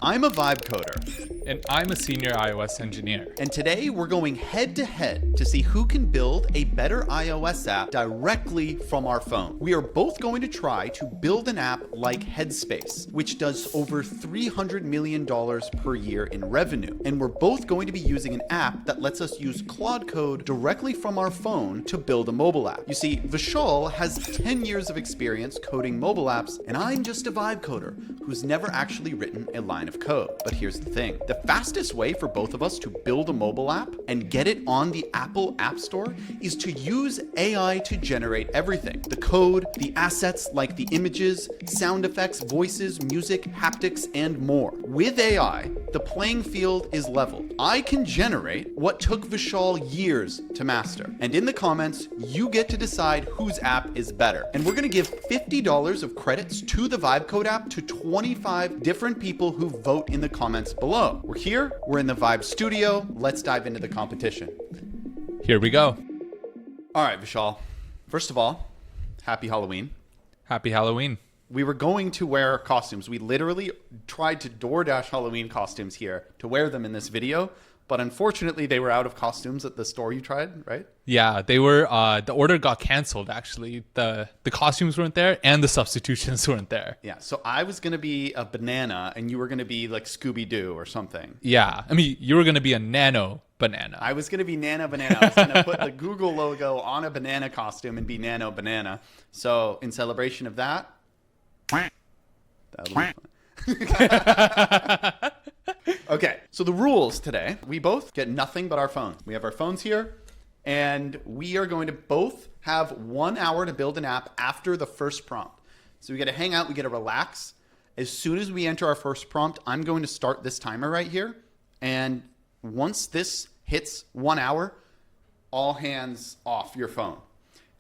I'm a vibe coder. And I'm a senior iOS engineer. And today we're going head to head to see who can build a better iOS app directly from our phone. We are both going to try to build an app like Headspace, which does over $300 million per year in revenue. And we're both going to be using an app that lets us use Claude code directly from our phone to build a mobile app. You see, Vishal has 10 years of experience coding mobile apps, and I'm just a vibe coder who's never actually written a line of code. But here's the thing. The fastest way for both of us to build a mobile app and get it on the Apple App Store is to use AI to generate everything. The code, the assets like the images, sound effects, voices, music, haptics, and more. With AI, the playing field is leveled. I can generate what took Vishal years to master. And in the comments, you get to decide whose app is better. And we're gonna give $50 of credits to the Vibecode app to 25 different people who vote in the comments below. We're here, we're in the Vibe studio. Let's dive into the competition. Here we go. All right, Vishal. First of all, happy Halloween. Happy Halloween. We were going to wear costumes. We literally tried to DoorDash Halloween costumes here to wear them in this video, but unfortunately they were out of costumes at the store you tried, right? Yeah, they were, the order got canceled actually. The costumes weren't there and the substitutions weren't there. Yeah, so I was going to be a banana and you were going to be like Scooby-Doo or something. Yeah, I mean, you were going to be a nano banana. I was going to be Nano Banana. I was going to put the Google logo on a banana costume and be Nano Banana. So in celebration of that, that'll be fun. Okay, so the rules today, we both get nothing but our phone. We have our phones here, and we are going to both have 1 hour to build an app after the first prompt. So we get to hang out, we get to relax. As soon as we enter our first prompt, I'm going to start this timer right here. And once this hits 1 hour, all hands off your phone.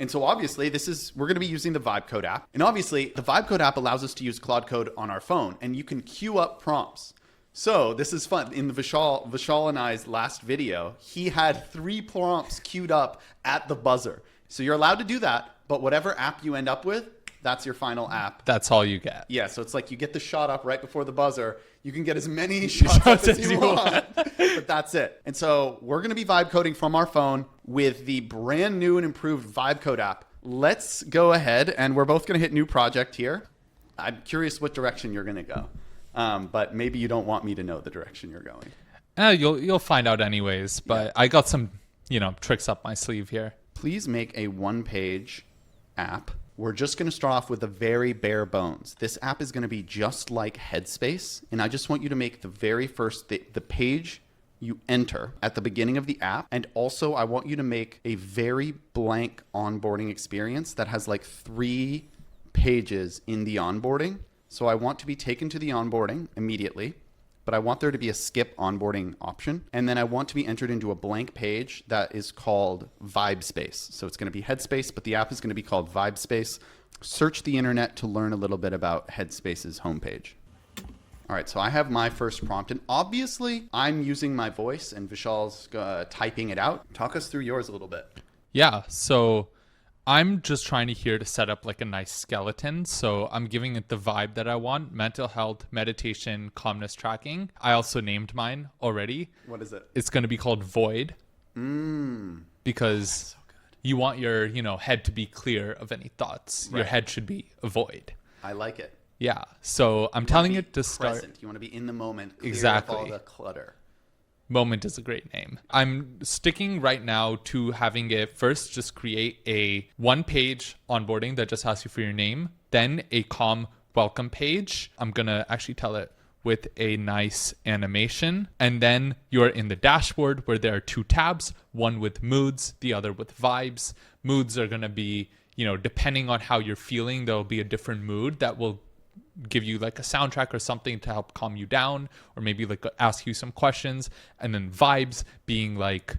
And so obviously we're going to be using the Vibecode app. And obviously the Vibecode app allows us to use Claude code on our phone, and you can queue up prompts. So this is fun. In the Vishal and I's last video, he had 3 prompts queued up at the buzzer. So you're allowed to do that, but whatever app you end up with, that's your final app. That's all you get. Yeah, so it's like you get the shot up right before the buzzer. You can get as many shots up as you want, but that's it. And so we're going to be vibe coding from our phone with the brand new and improved Vibecode app. Let's go ahead, and we're both going to hit new project here. I'm curious what direction you're going to go. But maybe you don't want me to know the direction you're going. You'll find out anyways, but yeah. I got some, tricks up my sleeve here. Please make a 1-page app. We're just going to start off with the very bare bones. This app is going to be just like Headspace, and I just want you to make the very first, the page you enter at the beginning of the app. And also I want you to make a very blank onboarding experience that has like 3 pages in the onboarding. So I want to be taken to the onboarding immediately, but I want there to be a skip onboarding option. And then I want to be entered into a blank page that is called Vibespace. So it's going to be Headspace, but the app is going to be called Vibespace. Search the internet to learn a little bit about Headspace's homepage. All right, so I have my first prompt, and obviously I'm using my voice and Vishal's typing it out. Talk us through yours a little bit. Yeah, so I'm just trying to set up like a nice skeleton. So I'm giving it the vibe that I want: mental health, meditation, calmness tracking. I also named mine already. What is it? It's going to be called Void. Because so you want your, head to be clear of any thoughts. Right. Your head should be a void. I like it. Yeah. So I'm telling it to start. You want to be in the moment. Clear exactly. Of all the clutter. Moment is a great name. I'm sticking right now to having it first just create a 1-page onboarding that just asks you for your name, then a calm welcome page. I'm going to actually tell it with a nice animation. And then you're in the dashboard where there are 2 tabs, one with moods, the other with vibes. Moods are going to be, depending on how you're feeling, there'll be a different mood that will give you like a soundtrack or something to help calm you down, or maybe like ask you some questions. And then vibes being like,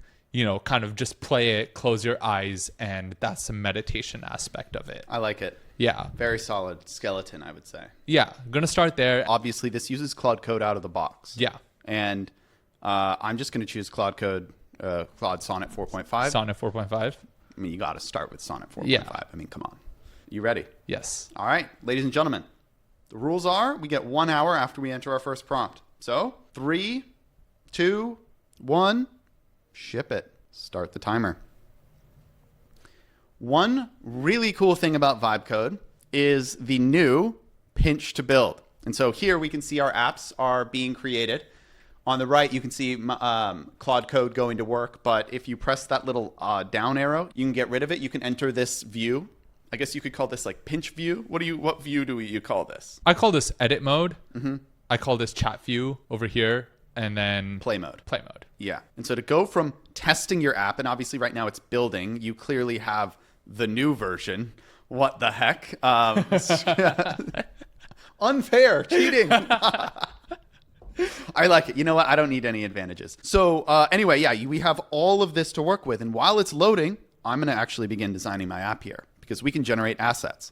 kind of just play it, close your eyes, and that's the meditation aspect of it. I like it. Yeah. Very solid skeleton, I would say. Yeah. I'm going to start there. Obviously, this uses Claude code out of the box. Yeah. And I'm just going to choose Claude code, Claude Sonnet 4.5. Sonnet 4.5. I mean, you got to start with Sonnet 4.5. Yeah. I mean, come on. You ready? Yes. All right, ladies and gentlemen. The rules are we get 1 hour after we enter our first prompt. So 3, 2, 1, ship it. Start the timer. One really cool thing about Vibecode is the new pinch to build. And so here we can see our apps are being created. On the right, you can see Claude Code going to work. But if you press that little down arrow, you can get rid of it. You can enter this view. I guess you could call this like pinch view. What view do you call this? I call this edit mode. I call this chat view over here. And then play mode. Play mode. Yeah. And so to go from testing your app, and obviously right now it's building, you clearly have the new version. What the heck? Unfair. Cheating. I like it. You know what? I don't need any advantages. So anyway, yeah, we have all of this to work with. And while it's loading, I'm going to actually begin designing my app here because we can generate assets.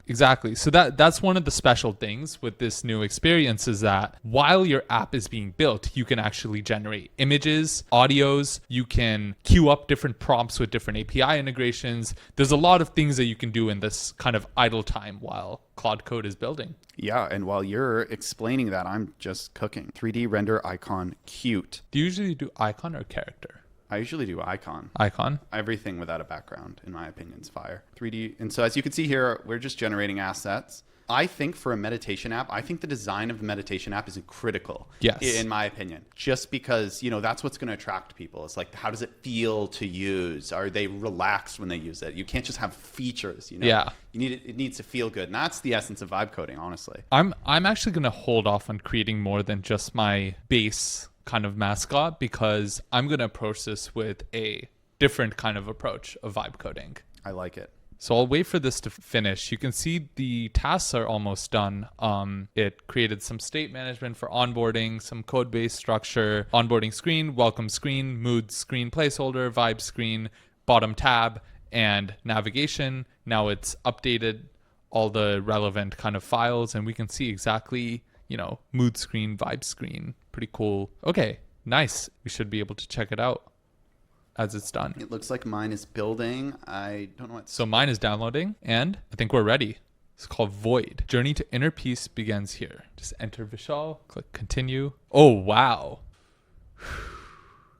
Exactly. So that's one of the special things with this new experience is that while your app is being built, you can actually generate images, audios, you can queue up different prompts with different API integrations. There's a lot of things that you can do in this kind of idle time while Claude Code is building. Yeah, and while you're explaining that, I'm just cooking. 3D render icon cute. Do you usually do icon or character? I usually do icon. Icon? Everything without a background, in my opinion, is fire. 3D. And so as you can see here, we're just generating assets. I think for a meditation app, I think the design of the meditation app is critical. Yes. In my opinion. Just because, that's what's going to attract people. It's like, how does it feel to use? Are they relaxed when they use it? You can't just have features, Yeah. It needs to feel good. And that's the essence of vibe coding, honestly. I'm actually going to hold off on creating more than just my base kind of mascot because I'm going to approach this with a different kind of approach of vibe coding. I like it. So I'll wait for this to finish. You can see the tasks are almost done. It created some state management for onboarding, some code base structure, onboarding screen, welcome screen, mood screen placeholder, vibe screen, bottom tab, and navigation. Now it's updated all the relevant kind of files and we can see exactly, mood screen, vibe screen. Pretty cool. Okay, nice. We should be able to check it out as it's done. It looks like mine is building. I don't know what. So mine is downloading and I think we're ready. It's called Void. Journey to inner peace begins here. Just enter Vishal, click continue. Oh, wow.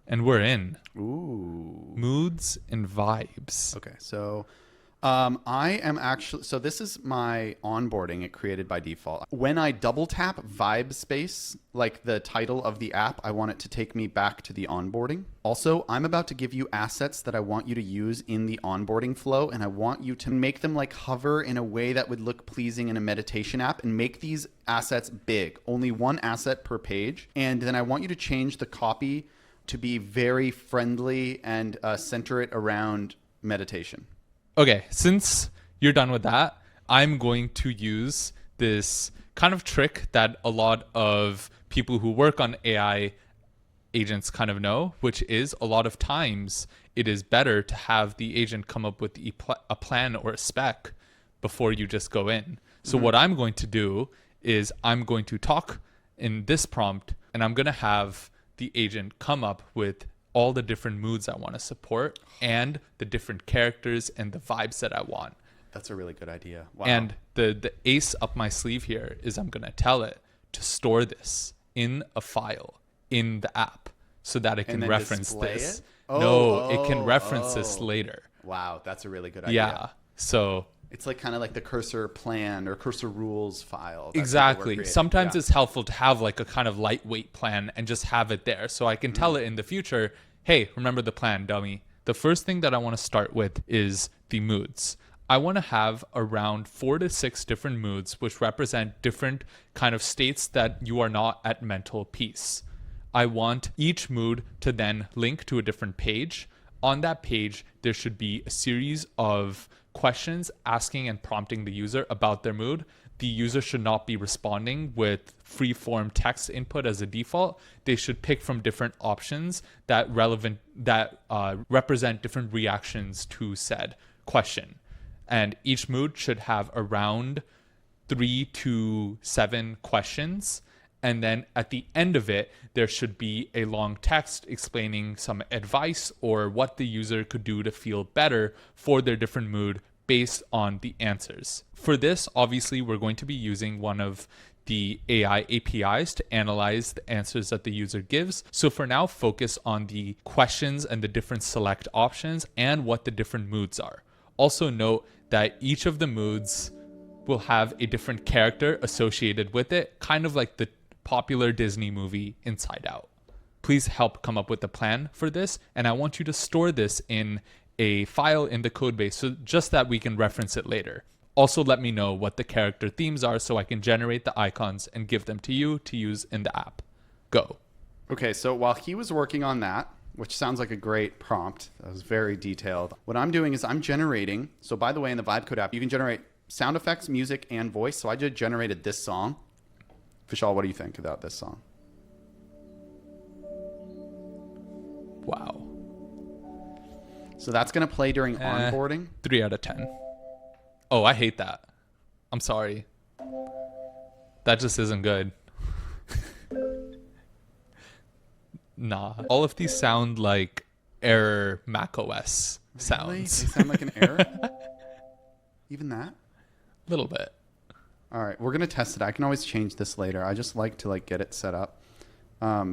And we're in. Ooh. Moods and vibes. Okay, so so this is my onboarding it created by default. When I double tap Vibespace, like the title of the app, I want it to take me back to the onboarding. Also, I'm about to give you assets that I want you to use in the onboarding flow, and I want you to make them like hover in a way that would look pleasing in a meditation app and make these assets big. Only one asset per page. And then I want you to change the copy to be very friendly and center it around meditation. Okay, since you're done with that, I'm going to use this kind of trick that a lot of people who work on AI agents kind of know, which is a lot of times it is better to have the agent come up with a plan or a spec before you just go in. So what I'm going to do is I'm going to talk in this prompt and I'm going to have the agent come up with all the different moods I want to support and the different characters and the vibes that I want. That's a really good idea. Wow. And the ace up my sleeve here is I'm going to tell it to store this in a file in the app so that it can reference this. It can reference this later. Wow, that's a really good idea. Yeah. So it's like kind of like the cursor plan or cursor rules file. Exactly. Sometimes it's helpful to have like a kind of lightweight plan and just have it there. So I can tell it in the future, hey, remember the plan, dummy. The first thing that I want to start with is the moods. I want to have around 4 to 6 different moods, which represent different kind of states that you are not at mental peace. I want each mood to then link to a different page. On that page, there should be a series of questions asking and prompting the user about their mood. The user should not be responding with free-form text input as a default. They should pick from different options that represent different reactions to said question. And each mood should have around 3 to 7 questions. And then at the end of it, there should be a long text explaining some advice or what the user could do to feel better for their different mood based on the answers. For this, obviously, we're going to be using one of the AI APIs to analyze the answers that the user gives. So for now, focus on the questions and the different select options and what the different moods are. Also note that each of the moods will have a different character associated with it, kind of like the popular Disney movie Inside Out. Please help come up with a plan for this, and I want you to store this in a file in the codebase so just that we can reference it later. Also, let me know what the character themes are so I can generate the icons and give them to you to use in the app. Go. Okay, so while he was working on that, which sounds like a great prompt, that was very detailed, what I'm doing is I'm generating, so by the way, in the Vibecode app, you can generate sound effects, music, and voice. So I just generated this song. Vishal, what do you think about this song? Wow. So that's going to play during onboarding. 3 out of 10. Oh, I hate that. I'm sorry. That just isn't good. Nah. All of these sound like error macOS sounds. Really? They sound like an error? Even that? A little bit. All right, we're going to test it. I can always change this later. I just like to get it set up.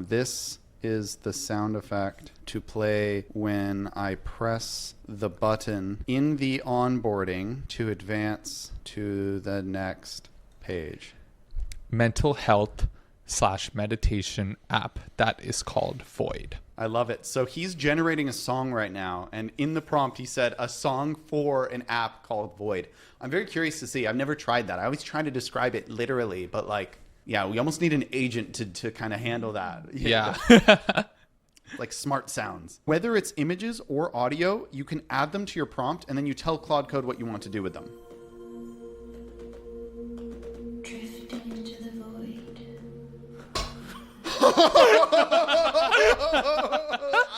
This is the sound effect to play when I press the button in the onboarding to advance to the next page. Mental health / meditation app that is called Void. I love it. So he's generating a song right now, and in the prompt he said a song for an app called Void. I'm very curious to see. I've never tried that. I always try to describe it literally, but yeah, we almost need an agent to kind of handle that. Yeah. Like smart sounds. Whether it's images or audio, you can add them to your prompt, and then you tell Claude Code what you want to do with them. Drifting into the void.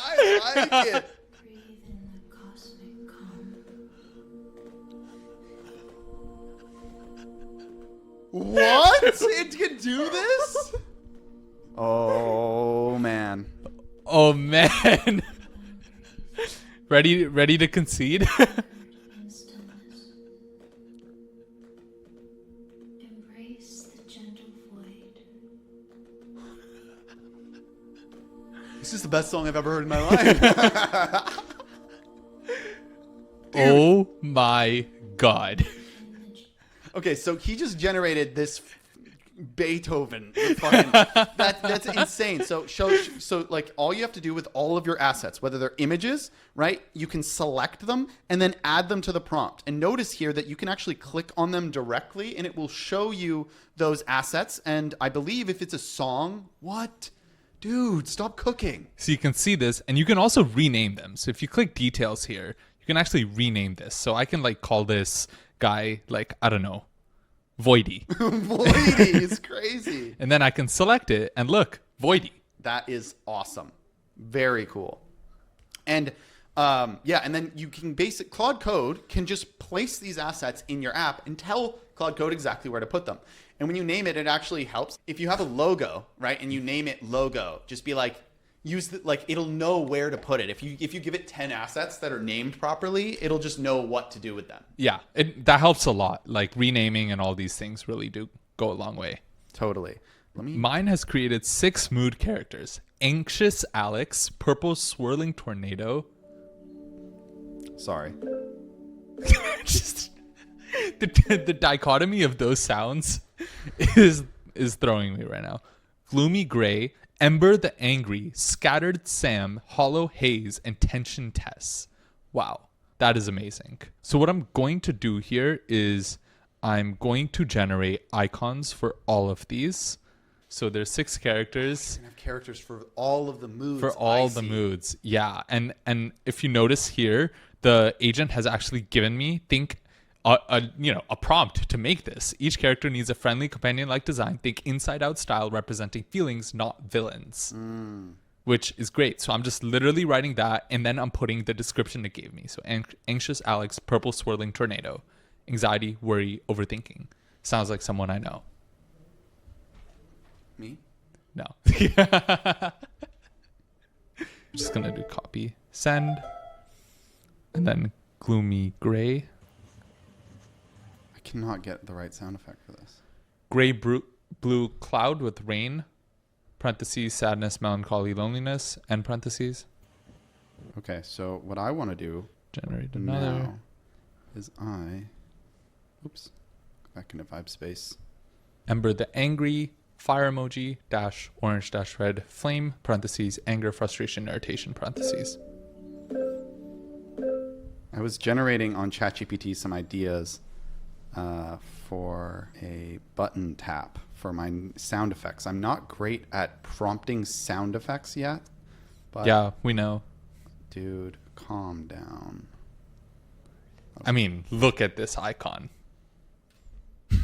I like it. Breathe in the cosmic calm. What? It can do this? Oh, man. Oh man. Ready to concede? In stillness. Embrace the gentle void. This is the best song I've ever heard in my life. Oh my god. Okay, so he just generated this Beethoven. That's insane. So all you have to do with all of your assets, whether they're images, right? You can select them and then add them to the prompt. And notice here that you can actually click on them directly and it will show you those assets. And I believe if it's a song, what? Dude, stop cooking. So you can see this, and you can also rename them. So if you click details here, you can actually rename this. So I can call this guy, I don't know, Voidy. Voidy is crazy. And then I can select it and look, Voidy. That is awesome. Very cool. And and then you can Claude Code can just place these assets in your app and tell Claude Code exactly where to put them. And when you name it, it actually helps. If you have a logo, right, and you name it logo, just be it'll know where to put it. If you give it 10 assets that are named properly, it'll just know what to do with them. Yeah, that helps a lot. Renaming and all these things really do go a long way. Totally. Mine has created 6 mood characters. Anxious Alex, Purple Swirling Tornado. Sorry. Just the dichotomy of those sounds is throwing me right now. Gloomy Gray, Ember the Angry, Scattered Sam, Hollow Haze, and Tension Tess. Wow, that is amazing. So what I'm going to do here is I'm going to generate icons for all of these. So there's 6 characters. You can have characters for all of the moods. For all the moods, yeah. And if you notice here, the agent has actually given me a prompt to make this. Each character needs a friendly companion-like design. Think inside-out style representing feelings, not villains. Which is great. So I'm just literally writing that, and then I'm putting the description it gave me. So Anxious Alex, Purple Swirling Tornado, Anxiety, Worry, Overthinking. Sounds like someone I know. Me? No. I'm just going to do copy, send, and then Gloomy Gray. I cannot get the right sound effect for this. Gray blue cloud with rain, parentheses, sadness, melancholy, loneliness, end parentheses. Okay, so what I want to do Generate another. now is oops, go back into Vibespace. Ember the angry, fire emoji, dash, orange, dash, red, flame, parentheses, anger, frustration, irritation, parentheses. I was generating on ChatGPT some ideas for a button tap for my sound effects. I'm not great at prompting sound effects yet, but Yeah, we know. dude, calm down. I mean, look at this icon.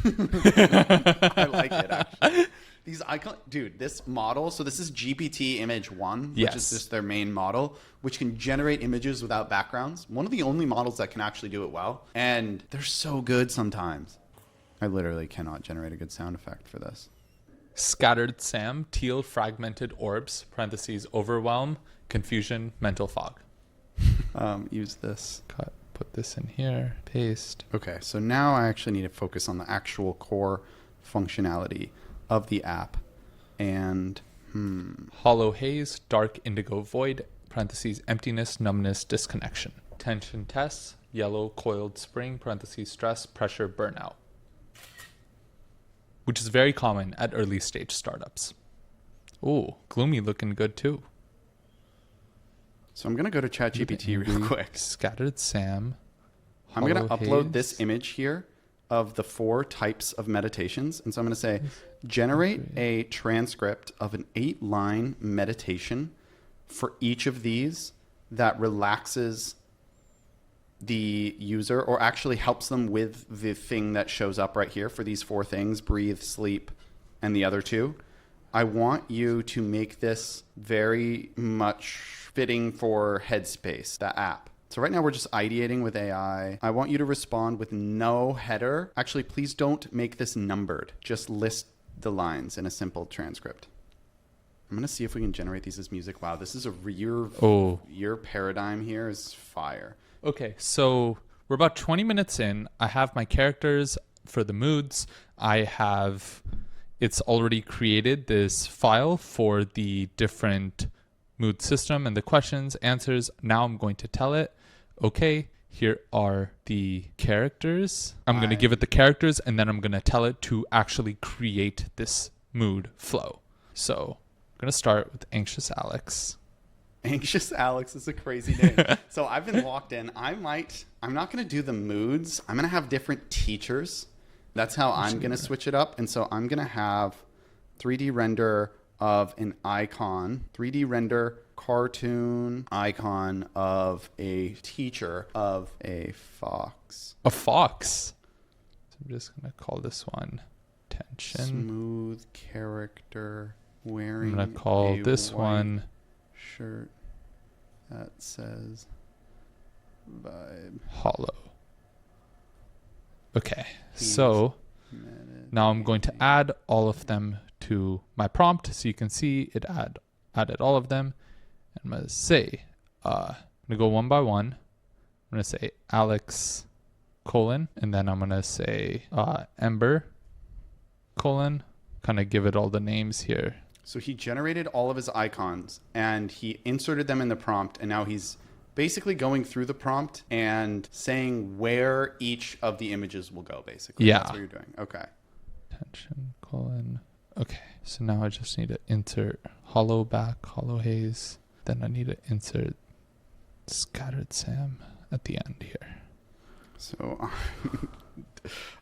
I like it, actually. These icons, dude, this model, so this is GPT image 1, which Yes. is just their main model, which can generate images without backgrounds. One of the only models that can actually do it well. And they're so good sometimes. I literally cannot generate a good sound effect for this. Scattered Sam, teal, fragmented orbs, parentheses, overwhelm, confusion, mental fog. Use this. Cut, put this in here, paste. Okay, so now I actually need to focus on the actual core functionality of the app. And, Hollow haze, dark indigo void, parentheses, emptiness, numbness, disconnection. Tension tests, yellow coiled spring, parentheses, stress, pressure, burnout. Which is very common at early stage startups. Ooh, gloomy looking good too. so I'm going to go to ChatGPT real quick. Scattered Sam. I'm going to Hollow upload haze. this image here of the 4 types of meditations. And so I'm going to say, generate a transcript of an 8-line meditation for each of these that relaxes the user or actually helps them with the thing that shows up right here for these 4 things: breathe, sleep, and the other 2. I want you to make this very much fitting for Headspace, the app. So right now we're just ideating with AI. I want you to respond with no header. Actually, please don't make this numbered. Just list the lines in a simple transcript. I'm going to see if we can generate these as music. Wow, this is your paradigm here is fire. Okay, so we're about 20 minutes in. I have my characters for the moods. It's already created this file for the different mood system and the questions, answers. Now I'm going to tell it, okay, here are the characters. I'm going to give it the characters, and then I'm going to tell it to actually create this mood flow. So I'm going to start with Anxious Alex. Anxious Alex is a crazy name. So I've been locked in. I'm not going to do the moods. I'm going to have different teachers. That's how I'm going to switch it up. And so I'm going to have 3D render of an icon, 3D render cartoon icon of a teacher of a fox. A fox. So I'm just going to call this one Tension. Smooth character wearing I'm going to call a this white one shirt that says vibe. Hollow. Okay, so now I'm going to add all of them to my prompt so you can see it added all of them. And I'm going to say, I'm going to go one by one. I'm going to say Alex colon, and then I'm going to say Ember colon, kind of give it all the names here. So he generated all of his icons and he inserted them in the prompt, and now he's basically going through the prompt and saying where each of the images will go, basically. Yeah. That's what you're doing. Okay. Tension colon. Okay, so now I just need to insert hollow back, hollow haze. Then I need to insert Scattered Sam at the end here. So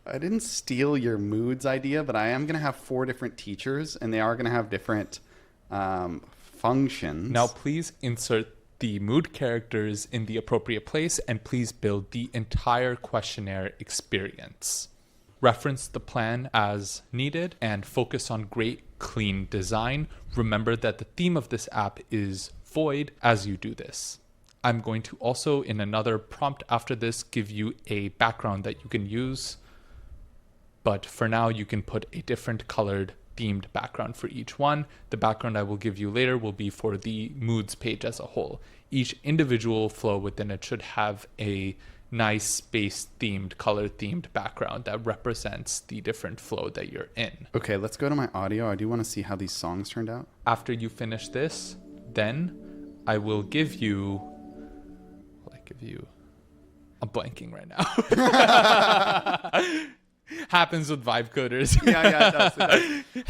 I didn't steal your moods idea, but I am going to have 4 different teachers, and they are going to have different functions. Now please insert the mood characters in the appropriate place, and please build the entire questionnaire experience. Reference the plan as needed and focus on great, clean design. Remember that the theme of this app is void as you do this. I'm going to also, in another prompt after this, give you a background that you can use. But for now, you can put a different colored themed background for each one. The background I will give you later will be for the moods page as a whole. Each individual flow within it should have a nice space themed, color themed background that represents the different flow that you're in. Okay, let's go to my audio. I do want to see how these songs turned out. After you finish this, then I will give you, I'm blanking right now. Happens with vibe coders. Yeah, it does.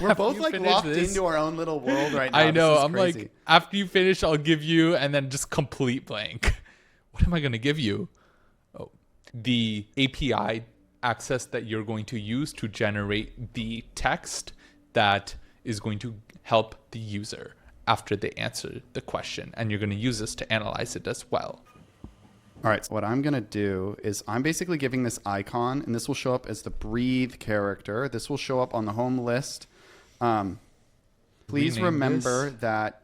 We're After both you like finish locked this- into our own little world right now. I know. This is I'm crazy. like, after you finish, I'll give you, and then just complete blank. What am I going to give you? Oh, the API access that you're going to use to generate the text that is going to help the user after they answer the question. And you're going to use this to analyze it as well. All right, so what I'm going to do is I'm basically giving this icon, and this will show up as the breathe character. This will show up on the home list. Please Rename remember this. that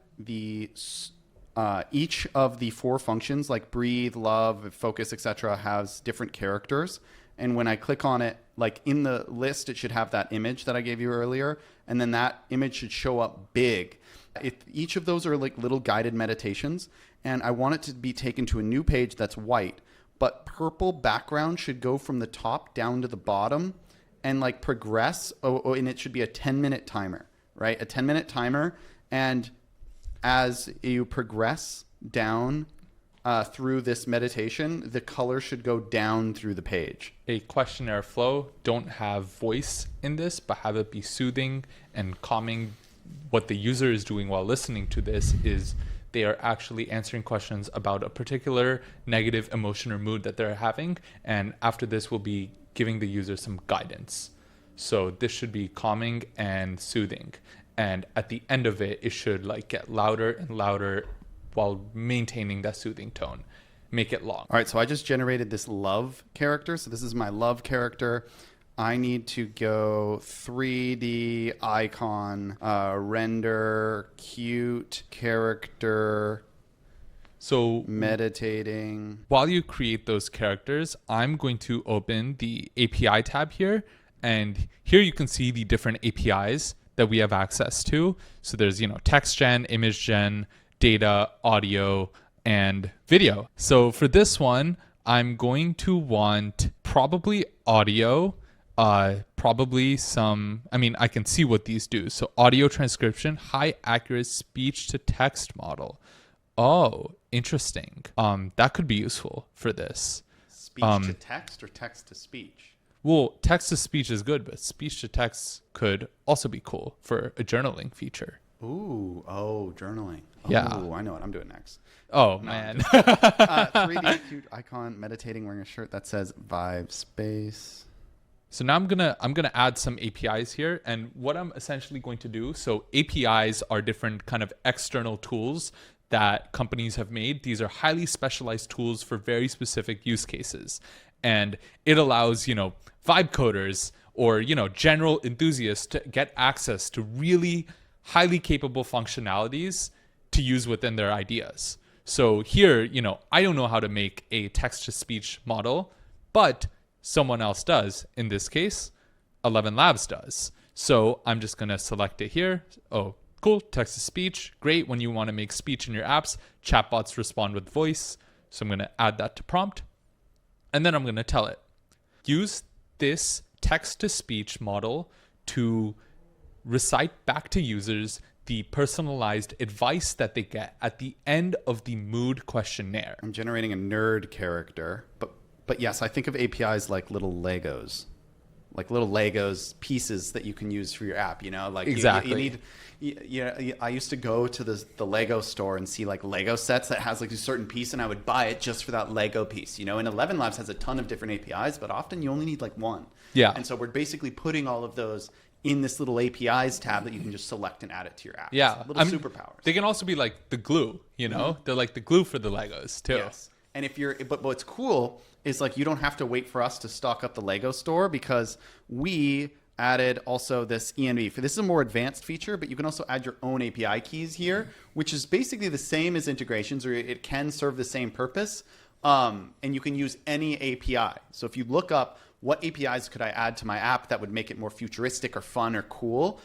each of the 4 functions, like breathe, love, focus, etc., has different characters. And when I click on it, like in the list, it should have that image that I gave you earlier, and then that image should show up big. Each of those are like little guided meditations, and I want it to be taken to a new page that's white, but purple background should go from the top down to the bottom and like progress. And it should be a 10-minute timer, right? A 10-minute timer. And as you progress down through this meditation, the color should go down through the page. A questionnaire flow, don't have voice in this, but have it be soothing and calming. What the user is doing while listening to this is they are actually answering questions about a particular negative emotion or mood that they're having. And after this, we'll be giving the user some guidance. So this should be calming and soothing. And at the end of it, it should like get louder and louder while maintaining that soothing tone. Make it long. All right, so I just generated this love character. So this is my love character. I need to go 3D icon, render, cute character, So meditating. while you create those characters, I'm going to open the API tab here. And here you can see the different APIs that we have access to. So there's, text gen, image gen, data, audio, and video. So for this one, I'm going to want probably audio, probably some, I can see what these do. So audio transcription, high accurate speech to text model. Oh, interesting. That could be useful for this. Speech to text or text to speech? Well, text to speech is good, but speech to text could also be cool for a journaling feature. Journaling. Yeah. Oh, I know what I'm doing next. Oh, man. 3D cute icon, meditating, wearing a shirt that says Vibespace. So now I'm gonna add some APIs here, and what I'm essentially going to do. So APIs are different kind of external tools that companies have made. These are highly specialized tools for very specific use cases, and it allows vibe coders or general enthusiasts to get access to really highly capable functionalities to use within their ideas. So here, I don't know how to make a text-to-speech model, but someone else does. In this case, ElevenLabs does. So I'm just going to select it here. Oh, cool. Text-to-speech. Great. When you want to make speech in your apps, chatbots respond with voice. So I'm going to add that to prompt. And then I'm going to tell it, use this text-to-speech model to recite back to users the personalized advice that they get at the end of the mood questionnaire. I'm generating a nerd character, but yes, I think of APIs like little Legos. Like little Legos pieces that you can use for your app, like Exactly. I used to go to the Lego store and see like Lego sets that has like a certain piece, and I would buy it just for that Lego piece, and ElevenLabs has a ton of different APIs, but often you only need like one. Yeah. And so we're basically putting all of those in this little APIs tab that you can just select and add it to your app. Yeah. It's little superpowers. They can also be like the glue, They're like the glue for the Legos too. Yes. And but what's cool is like you don't have to wait for us to stock up the Lego store, because we added also this ENV. This is a more advanced feature, but you can also add your own API keys here, which is basically the same as integrations, or it can serve the same purpose. And you can use any API. So if you look up what APIs could I add to my app that would make it more futuristic or fun or cool,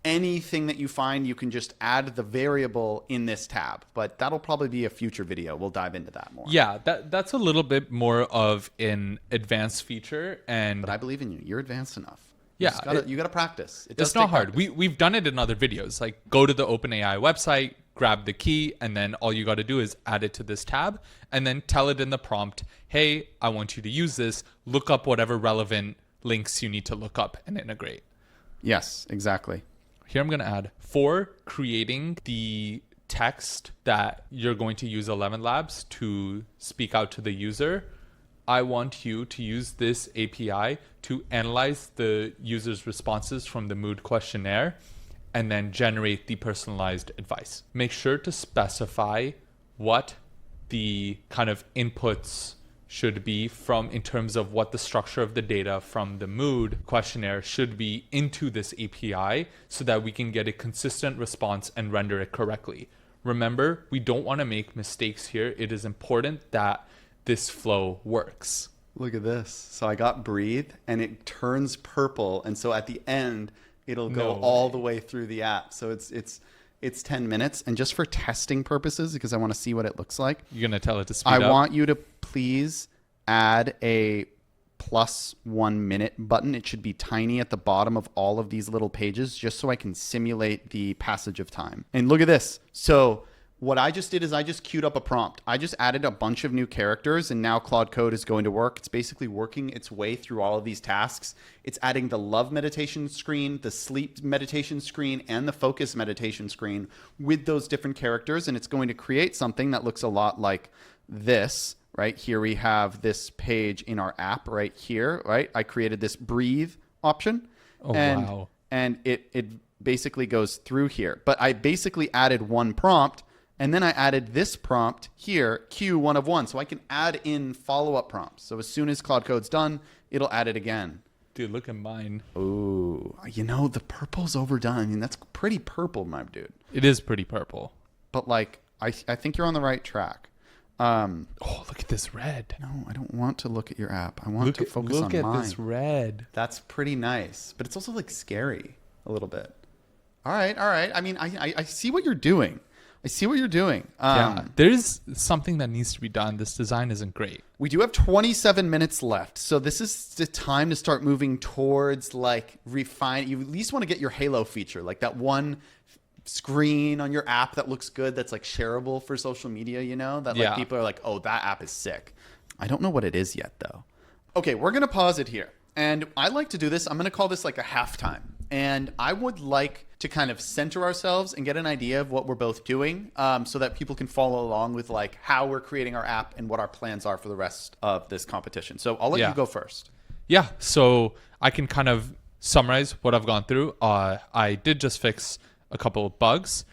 anything that you find, you can just add the variable in this tab. But that'll probably be a future video. We'll dive into that more. Yeah, that's a little bit more of an advanced feature. But I believe in you. You're advanced enough. Yeah, You gotta practice. It's not hard. We've done it in other videos. Like go to the OpenAI website, grab the key, and then all you got to do is add it to this tab, and then tell it in the prompt, hey, I want you to use this. Look up whatever relevant links you need to look up and integrate. Yes, exactly. Here I'm going to add for creating the text that you're going to use ElevenLabs to speak out to the user. I want you to use this API to analyze the user's responses from the mood questionnaire and then generate the personalized advice. Make sure to specify what the kind of inputs should be from in terms of what the structure of the data from the mood questionnaire should be into this API so that we can get a consistent response and render it correctly. Remember, we don't want to make mistakes here. It is important that this flow works. Look at this. So I got breathe and it turns purple. And so at the end, it'll go all the way through the app. So it's 10 minutes. And just for testing purposes, because I want to see what it looks like. You're going to tell it to speed up? I want you to please add a +1 minute button. It should be tiny at the bottom of all of these little pages just so I can simulate the passage of time. And look at this. So what I just did is I just queued up a prompt. I just added a bunch of new characters and now Claude Code is going to work. It's basically working its way through all of these tasks. It's adding the love meditation screen, the sleep meditation screen, and the focus meditation screen with those different characters. And it's going to create something that looks a lot like this. Right here we have this page in our app right here, right? I created this breathe option. Wow. And it basically goes through here. But I basically added one prompt. And then I added this prompt here, Q 1 of 1. So I can add in follow-up prompts. So as soon as Claude Code's done, it'll add it again. Dude, look at mine. Ooh, the purple's overdone. I mean, that's pretty purple, my dude. It is pretty purple. But like, I think you're on the right track. Look at this red. No, I don't want to look at your app. I want to focus on mine. Look at this red. That's pretty nice. But it's also like scary a little bit. All right. I mean, I see what you're doing. Yeah, there's something that needs to be done. This design isn't great. We do have 27 minutes left. So this is the time to start moving towards like refine. You at least want to get your Halo feature, like that one screen on your app that looks good, that's like shareable for social media, that like people are like, oh, that app is sick. I don't know what it is yet though. Okay, we're going to pause it here. And I like to do this. I'm going to call this like a halftime. And I would like to kind of center ourselves and get an idea of what we're both doing so that people can follow along with like how we're creating our app and what our plans are for the rest of this competition. So I'll let you go first. Yeah, so I can kind of summarize what I've gone through. I did just fix a couple of bugs.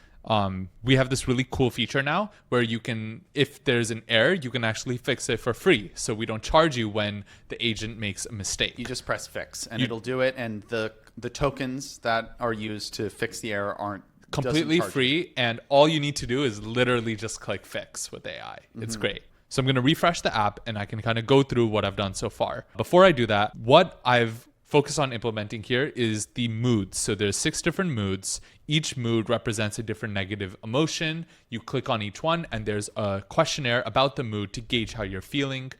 We have this really cool feature now where you can, if there's an error, you can actually fix it for free. So we don't charge you when the agent makes a mistake. You just press fix and it'll do it. And the tokens that are used to fix the error aren't completely free. And all you need to do is literally just click fix with AI. It's great. So I'm going to refresh the app and I can kind of go through what I've done so far. Before I do that, what I've focused on implementing here is the moods. So there's 6 different moods. Each mood represents a different negative emotion. You click on each one and there's a questionnaire about the mood to gauge how you're feeling.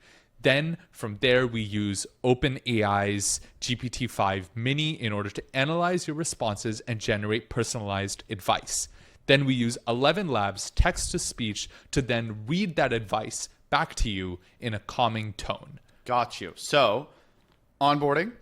Then from there, we use OpenAI's GPT-5 Mini in order to analyze your responses and generate personalized advice. Then we use ElevenLabs text-to-speech to then read that advice back to you in a calming tone. Got you. So onboarding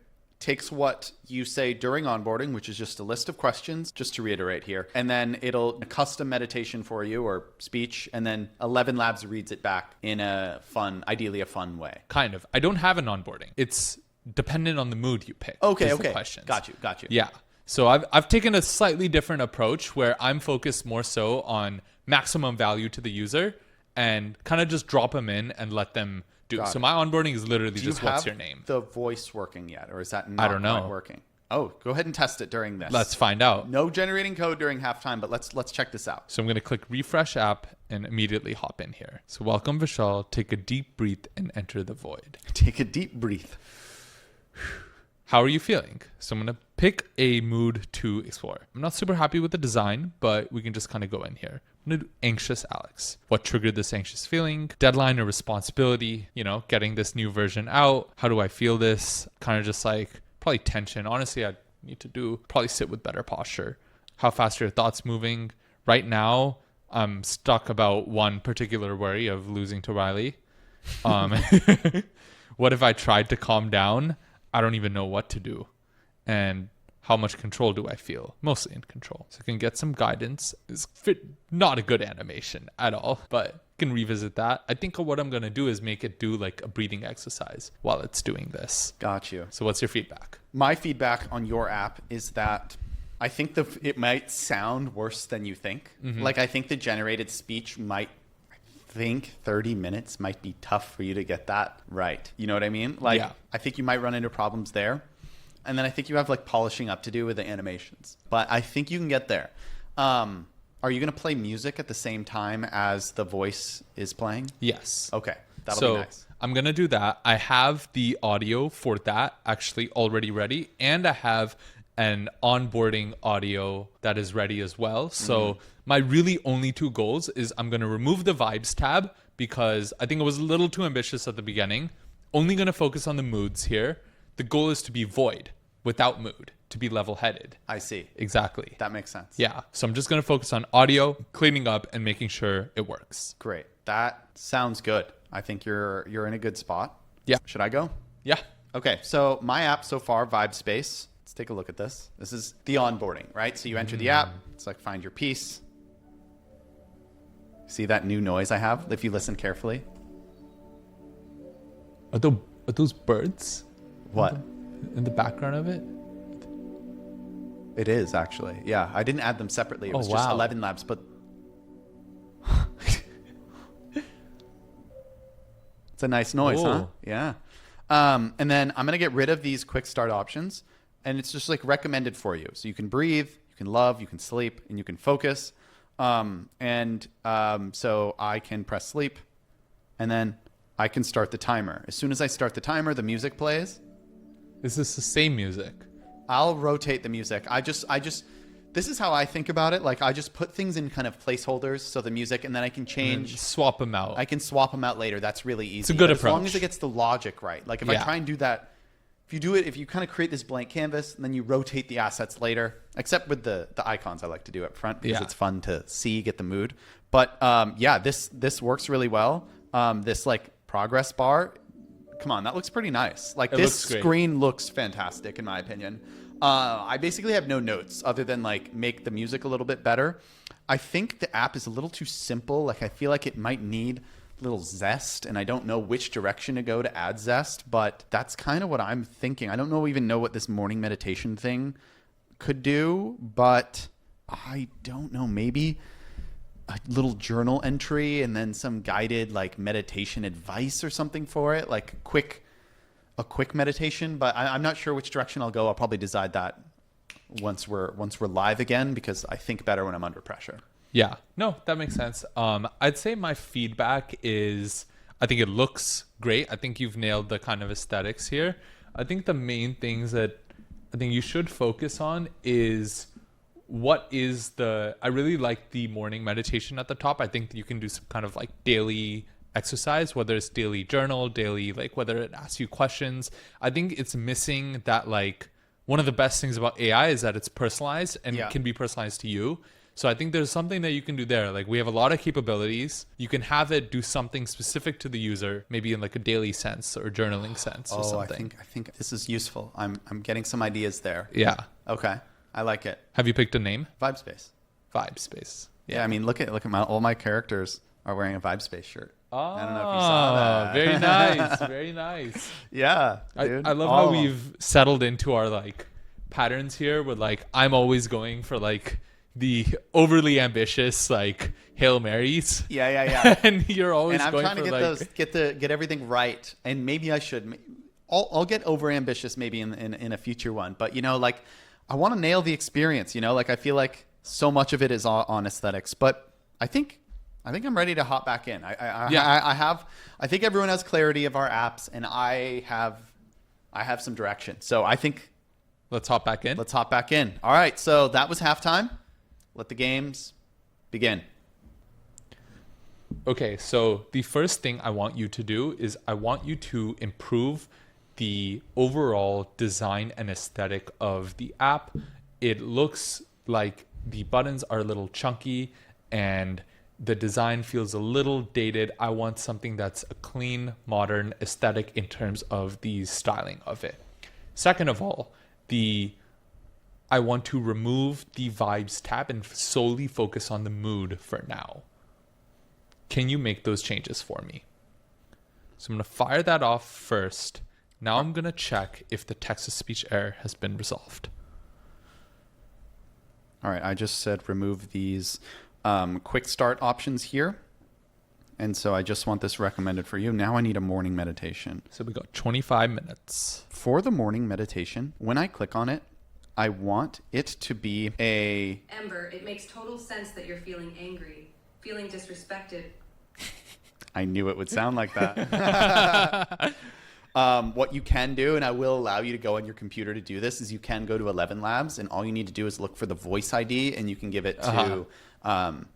takes what you say during onboarding, which is just a list of questions, just to reiterate here, and then it'll custom meditation for you or speech, and then ElevenLabs reads it back in ideally a fun way. Kind of. I don't have an onboarding. It's dependent on the mood you pick. Okay. Questions. Got you. Yeah. So I've taken a slightly different approach where I'm focused more so on maximum value to the user and kind of just drop them in and let them do. So my onboarding is literally just what's your name. The voice working yet, or is that not quite working? Oh, go ahead and test it during this. Let's find out. No generating code during halftime, but let's check this out. So I'm going to click refresh app and immediately hop in here. So welcome Vishal, take a deep breath and enter the void. Take a deep breath. how are you feeling? So I'm going to pick a mood to explore. I'm not super happy with the design, but we can just kind of go in here. I'm going to do anxious Alex. What triggered this anxious feeling? Deadline or responsibility, getting this new version out. How do I feel this? Kind of just like probably tension. Honestly, I need to probably sit with better posture. How fast are your thoughts moving? Right now, I'm stuck about one particular worry of losing to Riley. What if I tried to calm down? I don't even know what to do. And how much control do I feel? Mostly in control. So I can get some guidance. It's not a good animation at all, but can revisit that. I think what I'm going to do is make it do like a breathing exercise while it's doing this. Got you. So what's your feedback? My feedback on your app is that I think it might sound worse than you think. Like, I think the generated speech I think 30 minutes might be tough for you to get that right. You know what I mean? Like, yeah. I think you might run into problems there. And then I think you have like polishing up to do with the animations. But I think you can get there. Are you going to play music at the same time as the voice is playing? Yes. Okay. That'll be nice. I'm going to do that. I have the audio for that actually already ready. And I have an onboarding audio that is ready as well. So my really only two goals is I'm going to remove the vibes tab because I think it was a little too ambitious at the beginning. Only going to focus on the moods here. The goal is to be void without mood, to be level-headed. I see. Exactly. That makes sense. Yeah. So I'm just going to focus on audio, cleaning up, and making sure it works. Great. That sounds good. I think you're in a good spot. Yeah. Should I go? Yeah. Okay. So my app so far, Vibespace. Let's take a look at this. This is the onboarding, right? So you enter the app. It's like find your piece. See that new noise I have? If you listen carefully. Are those birds? What? In the background of it? It is actually. Yeah. I didn't add them separately. It was just ElevenLabs, but it's a nice noise, huh? Yeah. And then I'm going to get rid of these quick start options. And it's just like recommended for you. So you can breathe, you can love, you can sleep, and you can focus. So I can press sleep, and then I can start the timer. As soon as I start the timer, the music plays. Is this the same music? I'll rotate the music. This is how I think about it. Like, I just put things in kind of placeholders, so the music, and then I can change. Swap them out. I can swap them out later. That's really easy. It's a good approach. As long as it gets the logic right. Like, if I try and do that, if you kind of create this blank canvas and then you rotate the assets later, except with the icons I like to do up front because it's fun to see, get the mood. But this works really well. This like progress bar, come on, that looks pretty nice. Like this screen looks fantastic in my opinion. I basically have no notes other than like make the music a little bit better. I think the app is a little too simple. Like I feel like it might need little zest, and I don't know which direction to go to add zest, but that's kind of what I'm thinking. I don't even know what this morning meditation thing could do, but I don't know, maybe a little journal entry and then some guided like meditation advice or something for it, like a quick meditation. But I'm not sure which direction I'll go. I'll probably decide that once we're live again, because I think better when I'm under pressure. Yeah, no, that makes sense. I'd say my feedback is I think it looks great. I think you've nailed the kind of aesthetics here. I think the main things that I think you should focus on is I really like the morning meditation at the top. I think that you can do some kind of like daily exercise, whether it's daily journal, daily, like whether it asks you questions. I think it's missing that, like, one of the best things about AI is that it's personalized and can be personalized to you. So I think there's something that you can do there. Like, we have a lot of capabilities. You can have it do something specific to the user, maybe in like a daily sense or journaling sense or something. I think this is useful. I'm getting some ideas there. Yeah. Okay. I like it. Have you picked a name? Vibespace. Vibespace. Yeah. I mean, look at all my characters are wearing a Vibespace shirt. I don't know if you saw that. Very nice. Very nice. Yeah, dude. I love how we've settled into our like patterns here with like, I'm always going for like the overly ambitious like Hail Marys. Yeah. And you're always and I'm going trying to for get everything right. And maybe I should. I'll get over ambitious maybe in a future one. But like I want to nail the experience. Like I feel like so much of it is on aesthetics. But I think I'm ready to hop back in. I think everyone has clarity of our apps, and I have I have some direction. So I think Let's hop back in. let's hop back in. All right, so that was halftime. Let the games begin. Okay, so the first thing I want you to do is I want you to improve the overall design and aesthetic of the app. It looks like the buttons are a little chunky and the design feels a little dated. I want something that's a clean, modern aesthetic in terms of the styling of it. Second of all, I want to remove the vibes tab and solely focus on the mood for now. Can you make those changes for me? So I'm going to fire that off first. Now I'm going to check if the text-to-speech error has been resolved. All right, I just said remove these quick start options here. And so I just want this recommended for you. Now I need a morning meditation. So we got 25 minutes. For the morning meditation, when I click on it, I want it to be a... Ember, it makes total sense that you're feeling angry, feeling disrespected. I knew it would sound like that. What you can do, and I will allow you to go on your computer to do this, is you can go to ElevenLabs, and all you need to do is look for the voice ID, and you can give it to...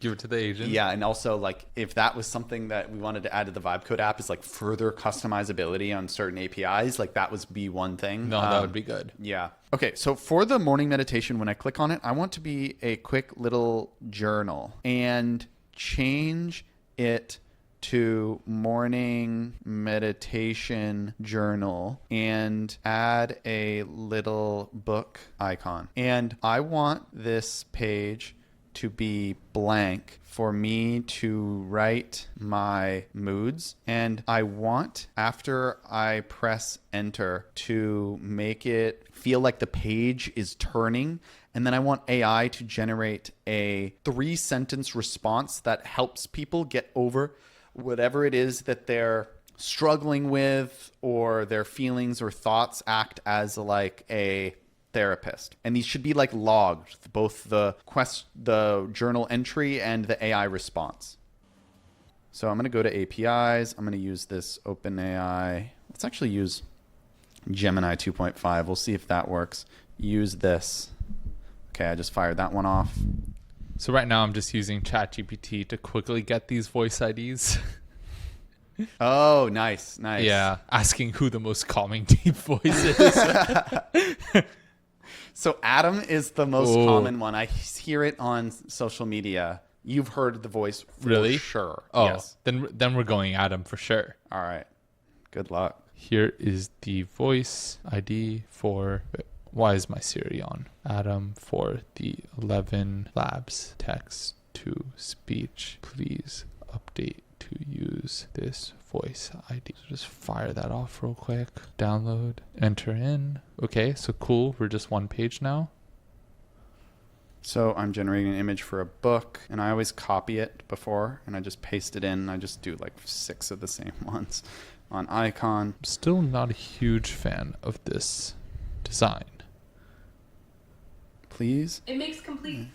Give it to the agent. Yeah, and also like if that was something that we wanted to add to the Vibecode app is like further customizability on certain APIs, like that would be one thing. No, that would be good. Yeah. Okay, so for the morning meditation, when I click on it, I want to be a quick little journal and change it to morning meditation journal and add a little book icon. And I want this page to be blank for me to write my moods. And I want, after I press enter, to make it feel like the page is turning. And then I want AI to generate a 3-sentence response that helps people get over whatever it is that they're struggling with, or their feelings or thoughts act as like a therapist. And these should be like logged, both the journal entry and the AI response. So I'm going to go to APIs. I'm going to use this OpenAI. Let's actually use Gemini 2.5. We'll see if that works. Use this. Okay, I just fired that one off. So right now I'm just using ChatGPT to quickly get these voice IDs. Oh, nice. Yeah, asking who the most calming deep voice is. So Adam is the most common one. I hear it on social media. You've heard the voice for Really? sure. Oh, Yes. then we're going Adam for sure. All right. Good luck. Here is the voice ID for... Why is my Siri on? Adam for the ElevenLabs text to speech. Please update to use this voice ID. So just fire that off real quick. Download, enter in. Okay, so cool. We're just one page now. So I'm generating an image for a book, and I always copy it before, and I just paste it in. I just do like 6 of the same ones on icon. Still not a huge fan of this design. Please. It makes complete.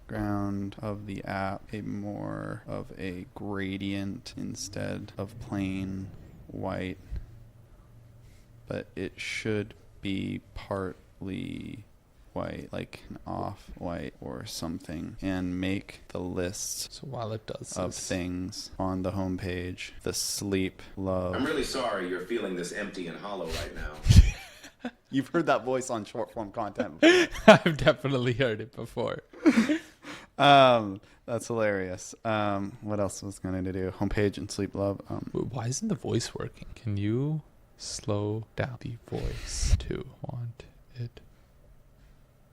Ground of the app, a more of a gradient instead of plain white. But it should be partly white, like an off-white or something, and make the list So while it does of this, things on the homepage. The sleep, love. I'm really sorry you're feeling this empty and hollow right now. You've heard that voice on short form content before. I've definitely heard it before. That's hilarious. What else was going to do? Homepage and sleep, love. Why isn't the voice working? Can you slow down the voice to want it?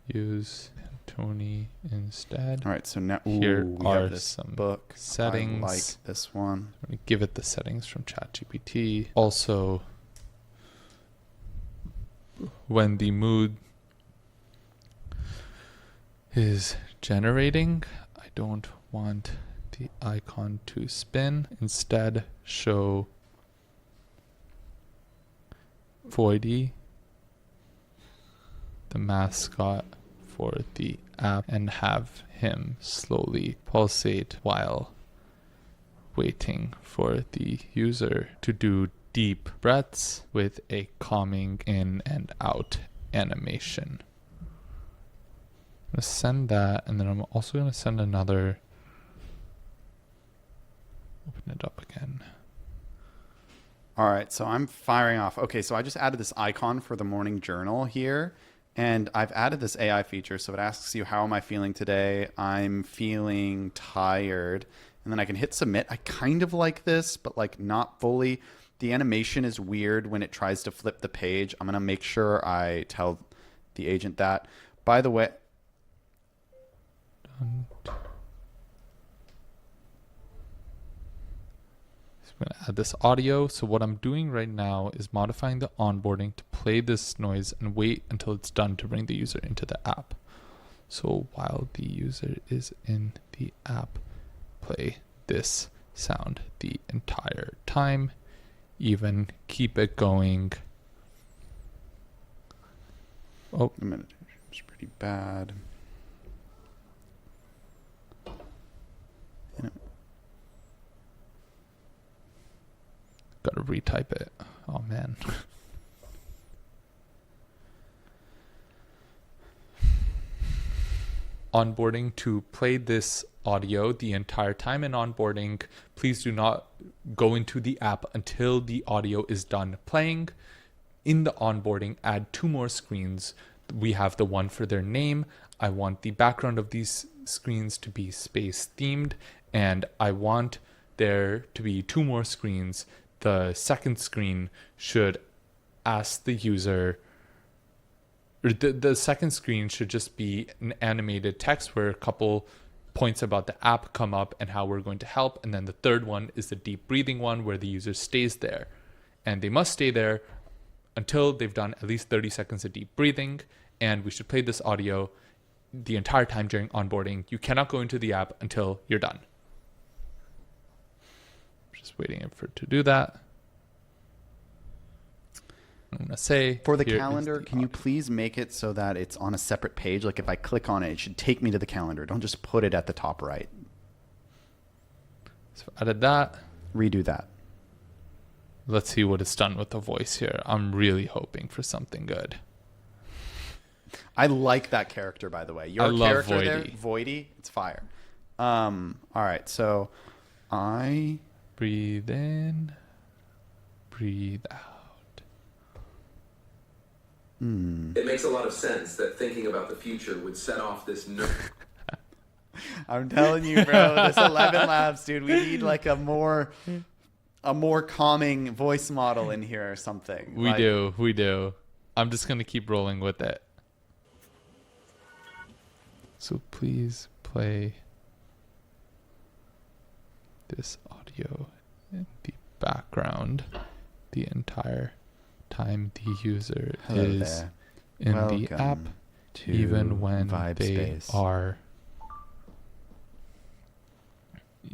Use Tony instead. All right, so now Here we are have this some book. settings. I like this one. Let me give it the settings from ChatGPT. Also, when the mood is generating, I don't want the icon to spin. Instead, show Voidy, the mascot for the app, and have him slowly pulsate while waiting for the user to do deep breaths with a calming in and out animation. I'm going to send that, and then I'm also going to send another. Open it up again. All right, so I'm firing off. Okay, so I just added this icon for the morning journal here, and I've added this AI feature. So it asks you, how am I feeling today? I'm feeling tired. And then I can hit submit. I kind of like this, but like not fully. The animation is weird when it tries to flip the page. I'm going to make sure I tell the agent that. By the way, I'm going to add this audio. So what I'm doing right now is modifying the onboarding to play this noise and wait until it's done to bring the user into the app. So while the user is in the app, play this sound the entire time. Even keep it going. Oh, the meditation is pretty bad. Gotta retype it. Oh man. Onboarding to play this audio the entire time in onboarding. Please do not go into the app until the audio is done playing. In the onboarding, add 2 more screens. We have the one for their name. I want the background of these screens to be space themed, and I want there to be 2 more screens. The second screen should ask the user, or the second screen should just be an animated text where a couple points about the app come up and how we're going to help. And then the third one is the deep breathing one where the user stays there. And they must stay there until they've done at least 30 seconds of deep breathing. And we should play this audio the entire time during onboarding. You cannot go into the app until you're done. Just waiting for it to do that. I'm going to say for the calendar, can you please make it so that it's on a separate page? Like if I click on it, it should take me to the calendar. Don't just put it at the top right. So added that. Redo that. Let's see what it's done with the voice here. I'm really hoping for something good. I like that character, by the way. Your I love character Voidy. there, Voidy, it's fire. All right, so I breathe in, breathe out. It makes a lot of sense that thinking about the future would set off this I'm telling you, bro, this ElevenLabs, dude, we need like a more calming voice model in here or something. We do. I'm just going to keep rolling with it. So please play this audio in the background the entire time the user is there. in Welcome the app, to even when Vibespace.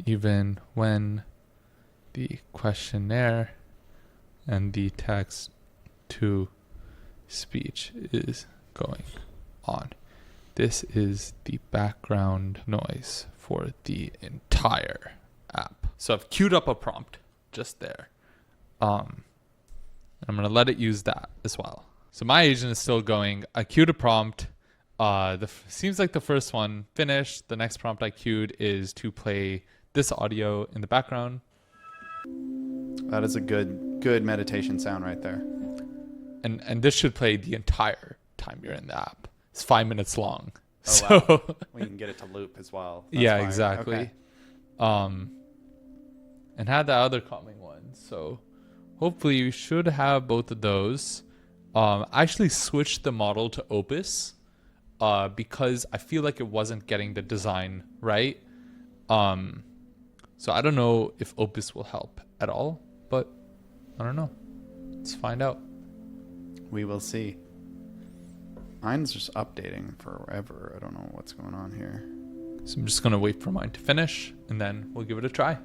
even when the questionnaire and the text to speech is going on. This is the background noise for the entire app. So I've queued up a prompt just there. I'm going to let it use that as well. So my agent is still going. I queued a prompt. Seems like the first one finished. The next prompt I queued is to play this audio in the background. That is a good meditation sound right there. And this should play the entire time you're in the app. It's 5 minutes long. Oh, so wow. Well, you can get it to loop as well. That's yeah, fire. exactly. Okay. And had the other calming one. So hopefully you should have both of those. I actually switched the model to Opus because I feel like it wasn't getting the design right. So I don't know if Opus will help at all, but I don't know. Let's find out. We will see. Mine's just updating forever. I don't know what's going on here. So I'm just going to wait for mine to finish, and then we'll give it a try.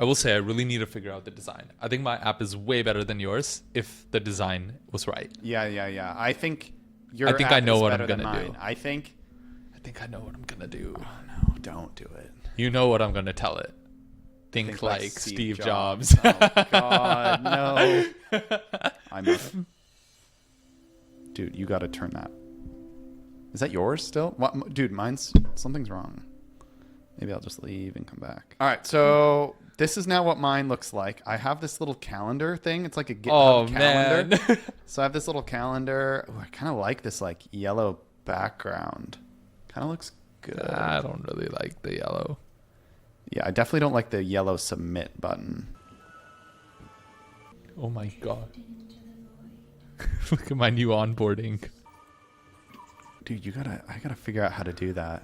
I will say I really need to figure out the design. I think my app is way better than yours if the design was right. Yeah. I think I know what I'm going to do. I think I know what I'm going to do. Oh no, don't do it. You know what I'm going to tell it. Think like Steve Jobs. Oh God, no. Dude, you got to turn that. Is that yours still? What, dude? Something's wrong. Maybe I'll just leave and come back. All right, so this is now what mine looks like. I have this little calendar thing. It's like a GitHub calendar. Man. So I have this little calendar. Ooh, I kind of like this like yellow background. Kind of looks good. I don't really like the yellow. Yeah, I definitely don't like the yellow submit button. Oh my God. Look at my new onboarding. Dude, I gotta figure out how to do that.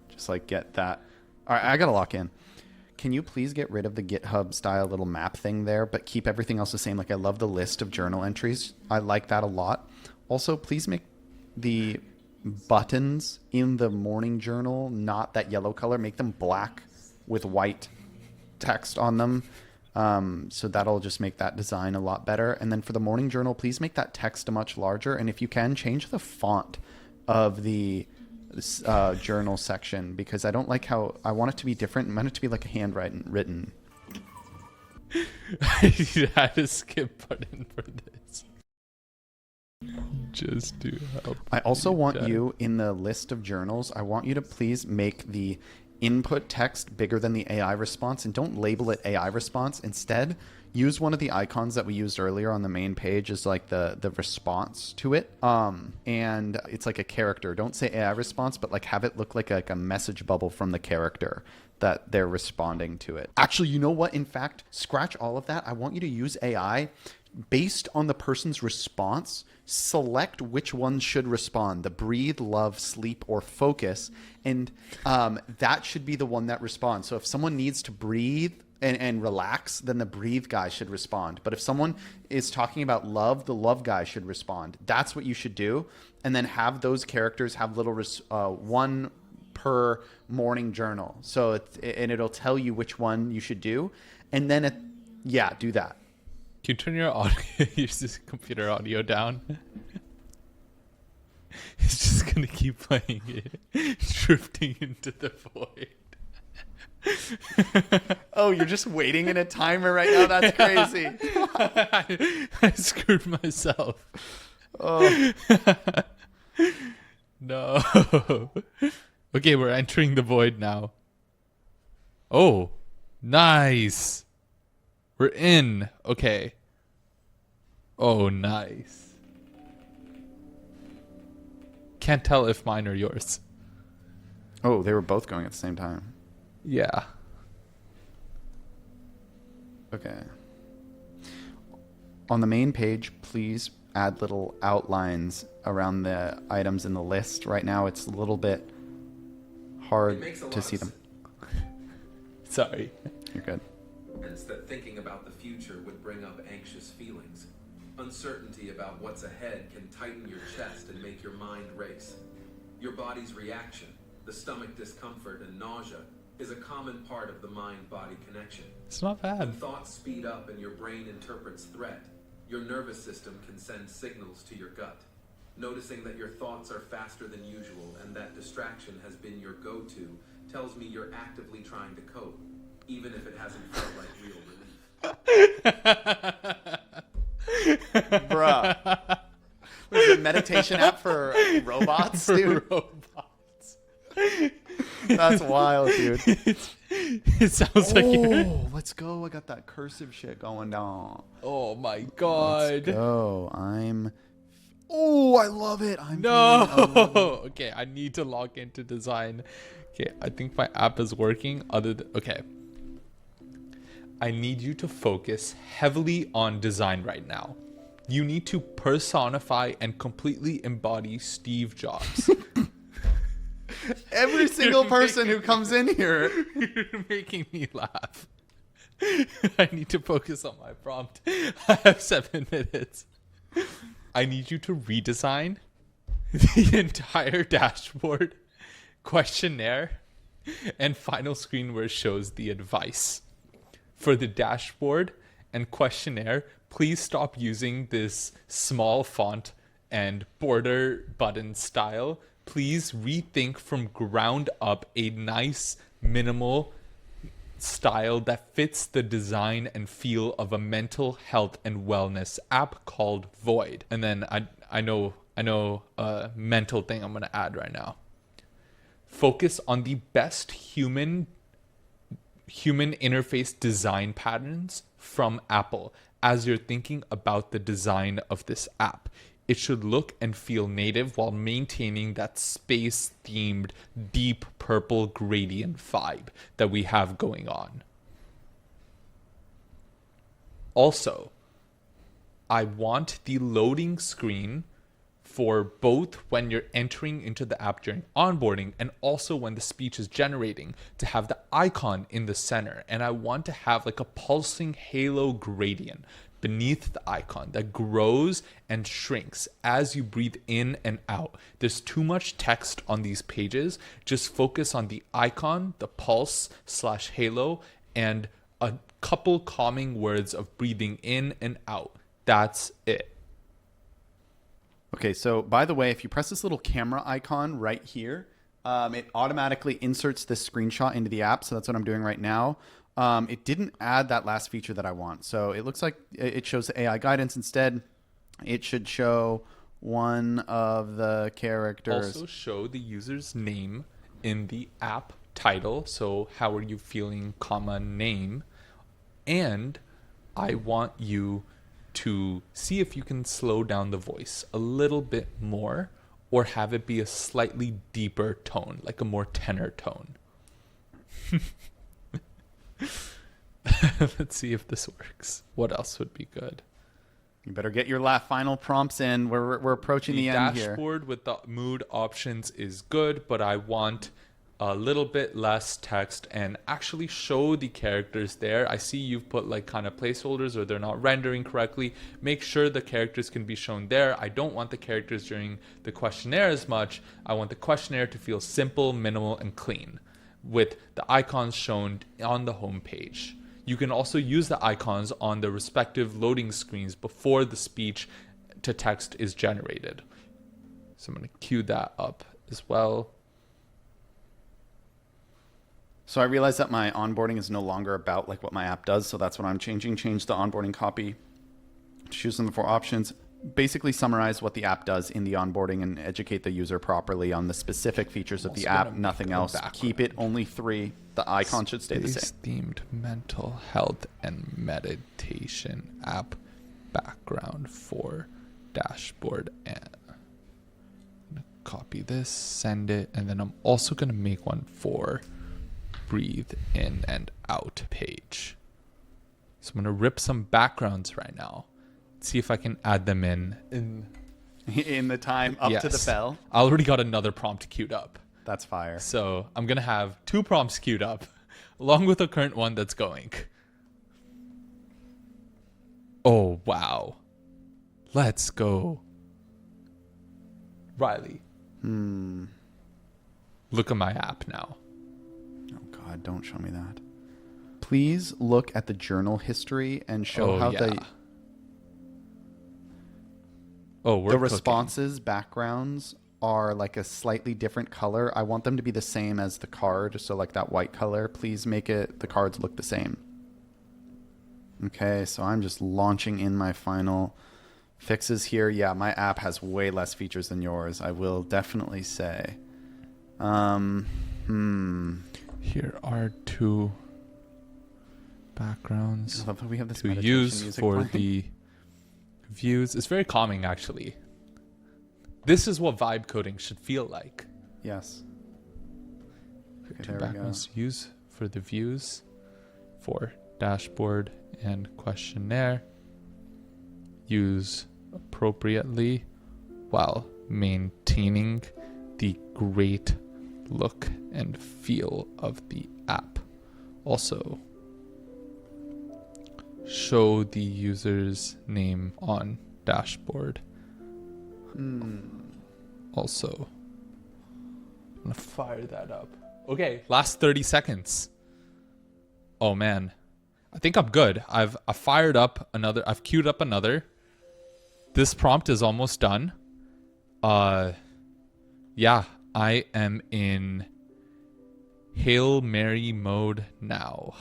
Just like get that. All right, I gotta lock in. Can you please get rid of the GitHub style little map thing there, but keep everything else the same? Like I love the list of journal entries. I like that a lot. Also, please make the buttons in the morning journal not that yellow color. Make them black with white text on them. So that'll just make that design a lot better. And then for the morning journal, please make that text much larger. And if you can, change the font of the journal section, because I don't like how I want it to be different. I want it to be like a handwritten. I had a skip button for this. Just to help. I also want you in the list of journals, I want you to please make the input text bigger than the AI response, and don't label it AI response. Instead, use one of the icons that we used earlier on the main page as like the response to it. And it's like a character. Don't say AI response, but like have it look like a message bubble from the character that they're responding to it. Actually, you know what? In fact, scratch all of that. I want you to use AI based on the person's response. Select which ones should respond: the breathe, love, sleep, or focus. And that should be the one that responds. So if someone needs to breathe and relax, then the breathe guy should respond. But if someone is talking about love, the love guy should respond. That's what you should do. And then have those characters have little one per morning journal. So it'll tell you which one you should do. And then do that. Can you turn your audio, your computer audio down? It's just gonna keep playing it, drifting into the void. Oh, you're just waiting in a timer right now? That's crazy. I screwed myself. Oh. No. Okay, we're entering the void now. Oh, nice. We're in. Okay. Oh, nice. Can't tell if mine or yours. Oh, they were both going at the same time. Yeah. Okay. On the main page, please add little outlines around the items in the list. Right now, it's a little bit hard to see them. Sorry. You're good. That thinking about the future would bring up anxious feelings. Uncertainty about what's ahead can tighten your chest and make your mind race. Your body's reaction, the stomach discomfort and nausea, is a common part of the mind-body connection. It's not bad. When thoughts speed up and your brain interprets threat, your nervous system can send signals to your gut. Noticing that your thoughts are faster than usual and that distraction has been your go-to tells me you're actively trying to cope, even if it hasn't felt like real relief. Bruh. Was it a meditation app for robots, dude? Robots. That's wild, dude. It sounds like Oh, let's go. I got that cursive shit going down. Oh my god. Let's go. Oh, I love it. No. Okay, I need to log into design. Okay, I think my app is working. Okay. I need you to focus heavily on design right now. You need to personify and completely embody Steve Jobs. Every single person who comes in here. You're making me laugh. I need to focus on my prompt. I have 7 minutes. I need you to redesign the entire dashboard, questionnaire, and final screen where it shows the advice. For the dashboard and questionnaire, please stop using this small font and border button style. Please rethink from ground up a nice, minimal style that fits the design and feel of a mental health and wellness app called Void. And then I know a mental thing I'm going to add right now. Focus on the best human interface design patterns from Apple as you're thinking about the design of this app. It should look and feel native while maintaining that space-themed deep purple gradient vibe that we have going on. Also, I want the loading screen for both when you're entering into the app during onboarding and also when the speech is generating to have the icon in the center. And I want to have like a pulsing halo gradient beneath the icon that grows and shrinks as you breathe in and out. There's too much text on these pages. Just focus on the icon, the pulse/halo, and a couple calming words of breathing in and out. That's it. Okay, so by the way, if you press this little camera icon right here, it automatically inserts this screenshot into the app. So that's what I'm doing right now. It didn't add that last feature that I want. So it looks like it shows the AI guidance. Instead, it should show one of the characters. Also show the user's name in the app title. So how are you feeling, comma, name. And I want you to see if you can slow down the voice a little bit more or have it be a slightly deeper tone, like a more tenor tone. Let's see if this works. What else would be good? You better get your final prompts in. We're approaching the end here. The dashboard with the mood options is good, but I want a little bit less text and actually show the characters there. I see you've put like kind of placeholders or they're not rendering correctly. Make sure the characters can be shown there. I don't want the characters during the questionnaire as much. I want the questionnaire to feel simple, minimal, and clean with the icons shown on the home page. You can also use the icons on the respective loading screens before the speech to text is generated. So I'm going to cue that up as well. So I realized that my onboarding is no longer about like what my app does. So that's what I'm changing. Change the onboarding copy. Choose from the 4 options. Basically summarize what the app does in the onboarding and educate the user properly on the specific features of the app. Nothing else. Keep it only 3. The icon should stay the same. Themed mental health and meditation app background for dashboard. And I'm gonna copy this, send it, and then I'm also gonna make one for breathe in and out page. So I'm gonna rip some backgrounds right now. See if I can add them in the time up to the bell. I already got another prompt queued up. That's fire. So I'm gonna have 2 prompts queued up along with the current one that's going. Oh wow. Let's go. Riley. Look at my app now. Oh God, don't show me that. Please look at the journal history and show how the responses backgrounds are like a slightly different color. I want them to be the same as the card. So like that white color, please make the cards look the same. Okay, so I'm just launching in my final fixes here. Yeah, my app has way less features than yours, I will definitely say. Here are 2 backgrounds I love that we have this to use for the views. It's very calming, actually. This is what vibe coding should feel like. Yes. Okay, 2 there we go. backgrounds to use for the views for dashboard and questionnaire. Use appropriately while maintaining the great look and feel of the app. Also, show the user's name on dashboard. Also, I'm gonna fire that up. Okay, last 30 seconds. Oh man, I think I'm good. I've fired up another. I've queued up another. This prompt is almost done. Yeah, I am in Hail Mary mode now.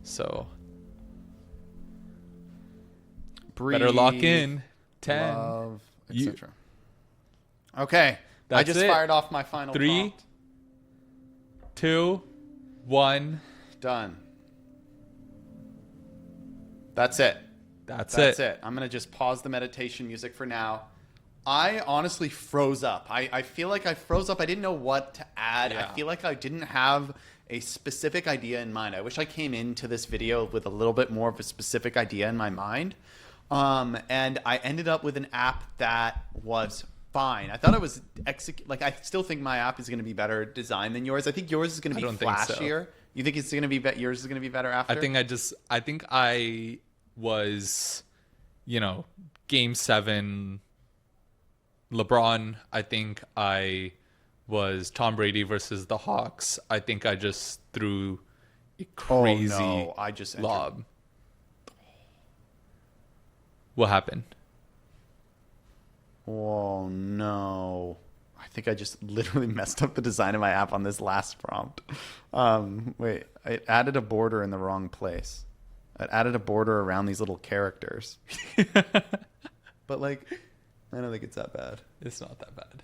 So better lock in. 10. Love, You- etc. Okay. I That's just it. fired off my final 3, prompt. 2, 1. Done. That's it. That's That's it. it. I'm going to just pause the meditation music for now. I honestly froze up. I feel like I froze up. I didn't know what to add. Yeah. I feel like I didn't have a specific idea in mind. I wish I came into this video with a little bit more of a specific idea in my mind. And I ended up with an app that was fine. I thought it was like, I still think my app is going to be better designed than yours. I think yours is going to be don't think so. flashier. You think it's going to be yours is going to be better after? I think I was, game 7 LeBron. I think I was Tom Brady versus the Hawks. I think I just threw a crazy no. I just entered- lob. What happened? Oh no. I think I just literally messed up the design of my app on this last prompt. Wait, I added a border in the wrong place. I added a border around these little characters. But like, I don't think it's that bad. It's not that bad.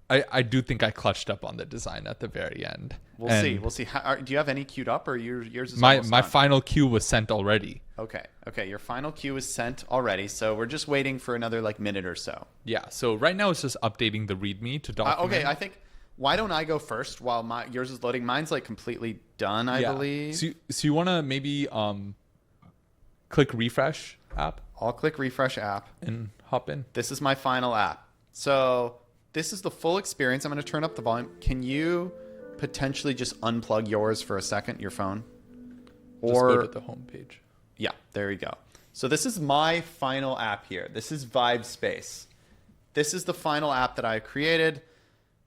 I do think I clutched up on the design at the very end. We'll And see. We'll see. Do you have any queued up, or yours is My almost my done? final cue was sent already. Okay. Your final queue is sent already, so we're just waiting for another like minute or so. Yeah. So right now it's just updating the README to document. Okay, I think. Why don't I go first while yours is loading? Mine's like completely done, I believe. So you want to maybe click refresh app I'll click refresh app. and hop in. This is my final app. So this is the full experience. I'm going to turn up the volume. Can you potentially just unplug yours for a second, your phone? Just go to the home page. Yeah, there you go. So this is my final app here. This is Vibespace. This is the final app that I created.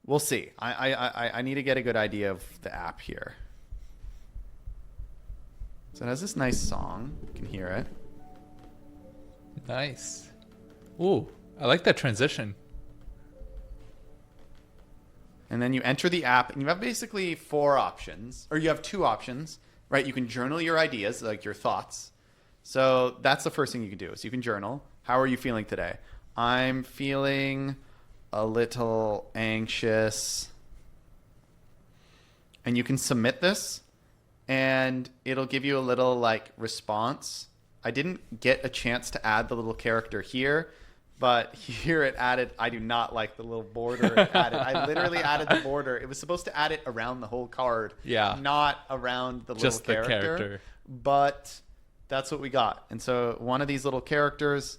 We'll see. I need to get a good idea of the app here. So it has this nice song. You can hear it. Nice. Ooh, I like that transition. And then you enter the app, and you have basically 4 options, or you have 2 options, right? You can journal your ideas, like your thoughts. So that's the first thing you can do. So you can journal. How are you feeling today? I'm feeling a little anxious. And you can submit this, and it'll give you a little like response. I didn't get a chance to add the little character here, but here it added, I do not like the little border it added. I literally added the border. It was supposed to add it around the whole card, Yeah. not around the Just little the character. But that's what we got. And so one of these little characters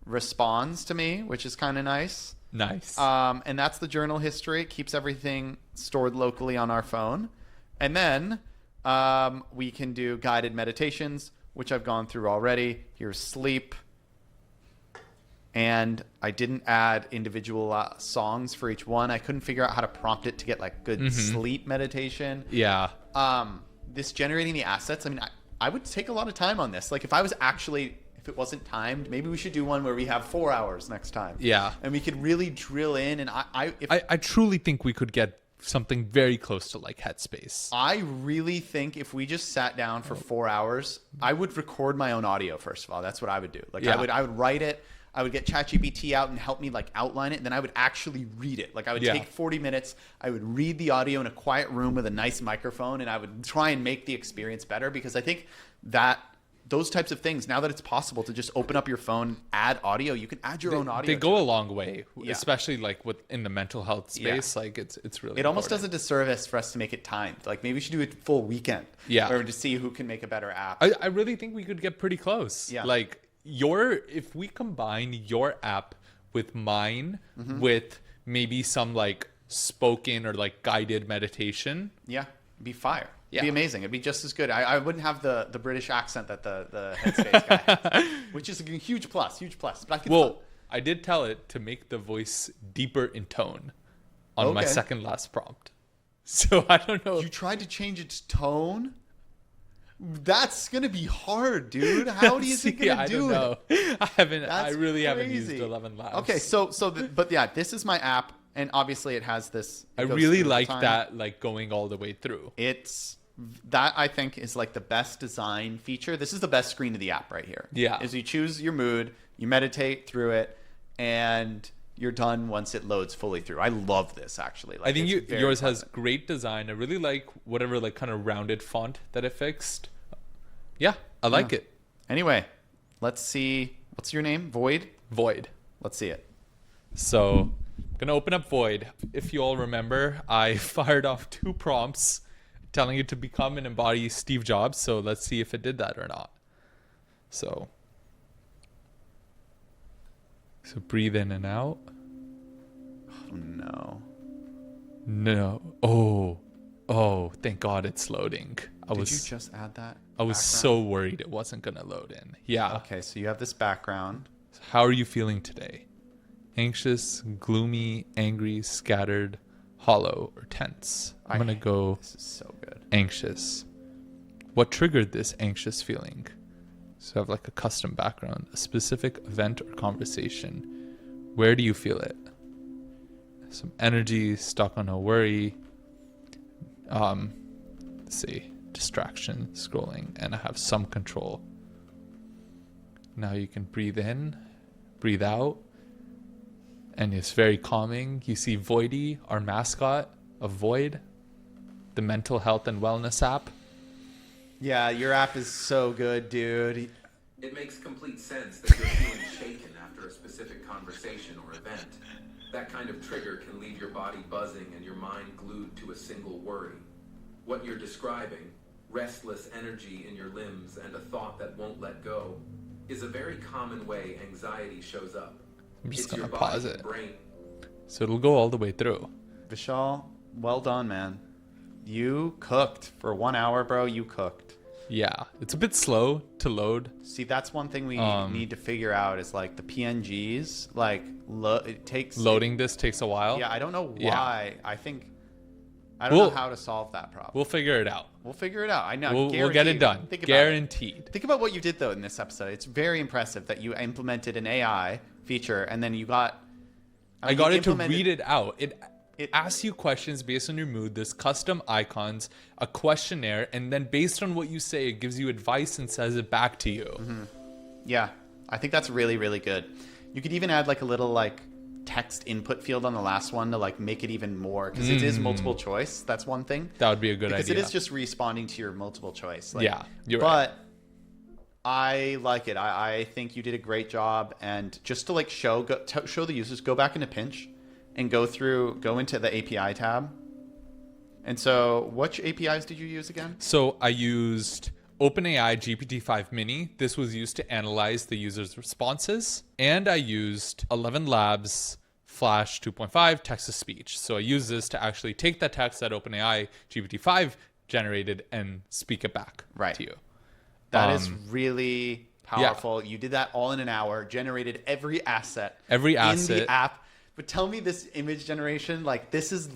responds to me, which is kind of nice. Nice. And that's the journal history. It keeps everything stored locally on our phone. And then we can do guided meditations, which I've gone through already. Here's sleep. And I didn't add individual songs for each one. I couldn't figure out how to prompt it to get like good sleep meditation. yeah. This generating the assets, I mean, I would take a lot of time on this. Like if it wasn't timed, maybe we should do one where we have 4 hours next time. Yeah. And we could really drill in. And I truly think we could get something very close to like Headspace. I really think if we just sat down for 4 hours, I would record my own audio. First of all, that's what I would do. Like Yeah. I would write it. I would get ChatGPT out and help me like outline it. And then I would actually read it. Like I would Yeah. take 40 minutes. I would read the audio in a quiet room with a nice microphone, and I would try and make the experience better, because I think that those types of things, now that it's possible to just open up your phone, add audio, you can add your own audio. They to go it. a long way, Yeah. especially like in the mental health Yeah. space. Like it's really. It almost does important. a disservice for us to make it timed. Like maybe we should do it full weekend. Yeah. Or to see who can make a better app. I really think we could get pretty close. Yeah. Like if we combine your app with mine Mm-hmm. with maybe some like spoken or like guided meditation. Yeah, it'd be fire. It'd Yeah. be amazing. It'd be just as good. I wouldn't have the British accent that the Headspace guy has, which is a huge plus, But I could Well, I did tell it to make the voice deeper in tone on my Okay. second last prompt. So I don't know. you tried to change its tone. That's gonna be hard, dude. How do you think See, gonna I do don't it? know. I That's really haven't used crazy. 11 Labs. Okay, but yeah, this is my app. And obviously it has this. I it goes really through the like time. that, like going all the way through. That I think is like the best design feature. This is the best screen of the app right here. Yeah. Is you choose your mood, you meditate through it, and you're done once it loads fully through. I love this actually. Like, I think it's very yours pleasant. has great design. I really like whatever like kind of rounded font that it fixed. Yeah, I like it. Anyway, let's see. What's your name? Void? Void. Let's see it. So I'm gonna open up Void. If you all remember, I fired off 2 prompts telling it to become and embody Steve Jobs. So let's see if it did that or not. So breathe in and out. Oh, no. No. Oh, thank God it's loading. Did you just add that? I was background? so worried it wasn't gonna load in. Yeah. Okay, so you have this background. How are you feeling today? Anxious, gloomy, angry, scattered, hollow, or tense? I'm gonna go This is so good. anxious. What triggered this anxious feeling? So I have like a custom background, a specific event or conversation. Where do you feel it? Some energy, stuck on a worry. Let's see, distraction, scrolling, and I have some control. Now you can breathe in, breathe out, and it's very calming. You see Voidy, our mascot of Void, the mental health and wellness app. Yeah, your app is so good, dude. It makes complete sense that you're feeling shaken after a specific conversation or event. That kind of trigger can leave your body buzzing and your mind glued to a single worry. What you're describing, restless energy in your limbs and a thought that won't let go, is a very common way anxiety shows up. I'm just It's your gonna body pause and it. brain. So it'll go all the way through. Vishal, well done, man. You cooked for 1 hour, bro. You cooked. Yeah, it's a bit slow to load. See, that's one thing we need to figure out is like the PNGs. Like, it takes Loading this takes a while. Yeah, I don't know Yeah. why. I don't know We'll- how to solve that problem. We'll figure it out. We'll figure it out. I know. We'll get it guaranteed. done. Think about it. Guaranteed. Think about what you did though in this episode. It's very impressive that you implemented an AI feature and then you got. I got you it to implemented- read it out. It It- asks you questions based on your mood. There's custom icons, a questionnaire, and then based on what you say, it gives you advice and says it back to you. Mm-hmm. Yeah, I think that's really, really good. You could even add like a little like text input field on the last one to like make it even more because it is multiple choice. That's one thing. That would be a good Because idea. it is just responding to your multiple choice. Like, Yeah, you're but right. I like it. I think you did a great job. And just to like show the users, go back into Pinch and go into the API tab. And so which APIs did you use again? So I used OpenAI GPT-5 Mini. This was used to analyze the user's responses. And I used ElevenLabs Flash 2.5 text-to-speech. So I used this to actually take the text that OpenAI GPT-5 generated and speak it back to you. That is really powerful. You did that all in an hour, generated every asset in the app. But tell me this image generation, like this is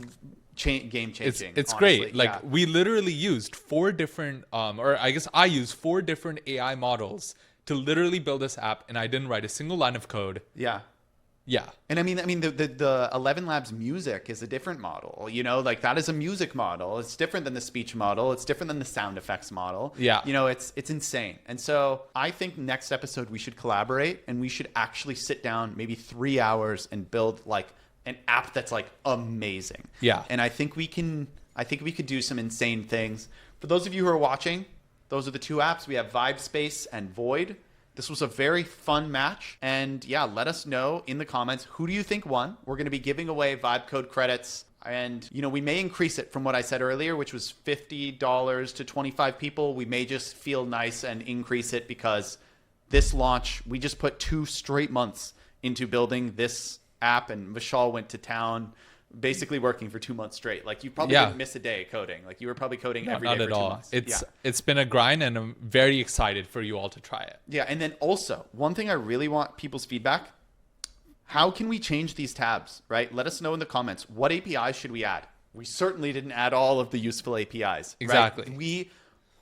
game changing. It's honestly. great. Like we literally used 4 different, or I guess I used 4 different AI models to literally build this app, and I didn't write a single line of code. Yeah. Yeah. And I mean, the ElevenLabs music is a different model. You know, like that is a music model. It's different than the speech model. It's different than the sound effects model. Yeah. You know, it's insane. And so I think next episode we should collaborate and we should actually sit down maybe 3 hours and build like an app that's like amazing. Yeah. And I think we could do some insane things. For those of you who are watching, those are the 2 apps. We have Vibespace and Void. This was a very fun match. And yeah, let us know in the comments, who do you think won? We're going to be giving away Vibecode credits. And, you know, we may increase it from what I said earlier, which was $50 to 25 people. We may just feel nice and increase it because this launch, we just put 2 straight months into building this app. And Vishal went to town basically working for 2 months straight. Like you probably didn't miss a day coding. Like you were probably coding every day for 2 months. It's been a grind, and I'm very excited for you all to try it. Yeah, and then also one thing I really want people's feedback: how can we change these tabs? Right? Let us know in the comments. What APIs should we add? We certainly didn't add all of the useful APIs. Exactly. Right? We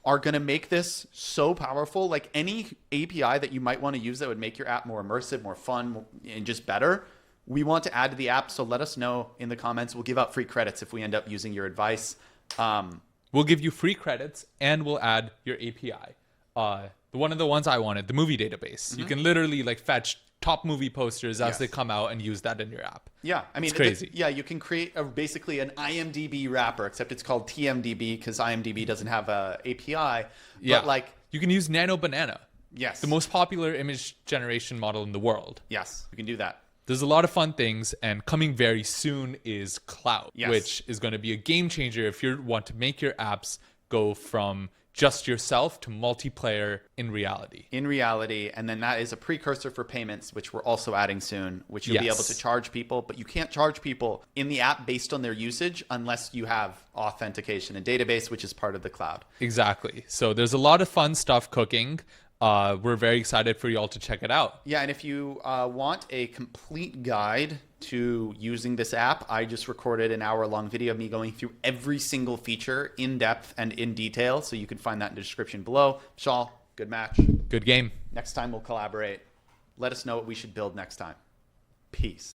are going to make this so powerful. Like any API that you might want to use that would make your app more immersive, more fun, and just better. we want to add to the app, so let us know in the comments. We'll give out free credits if we end up using your advice. We'll give you free credits and we'll add your API. One of the ones I wanted, the movie database. You can literally like fetch top movie posters as they come out and use that in your app. Yeah, I mean, it's crazy. You can create basically an IMDb wrapper, except it's called TMDB because IMDb doesn't have a API. But like, you can use Nano Banana. Yes. The most popular image generation model in the world. Yes, you can do that. There's a lot of fun things, and coming very soon is Cloud, Yes. which is going to be a game changer if you want to make your apps go from just yourself to multiplayer in reality. In reality, and then that is a precursor for payments, which we're also adding soon, which you'll be able to charge people, but you can't charge people in the app based on their usage unless you have authentication and database, which is part of the cloud. Exactly. So there's a lot of fun stuff cooking. We're very excited for y'all to check it out. Yeah, and if you want a complete guide to using this app, I just recorded an hour-long video of me going through every single feature in depth and in detail, so you can find that in the description below. Vishal, good match. Good game. Next time we'll collaborate. Let us know what we should build next time. Peace.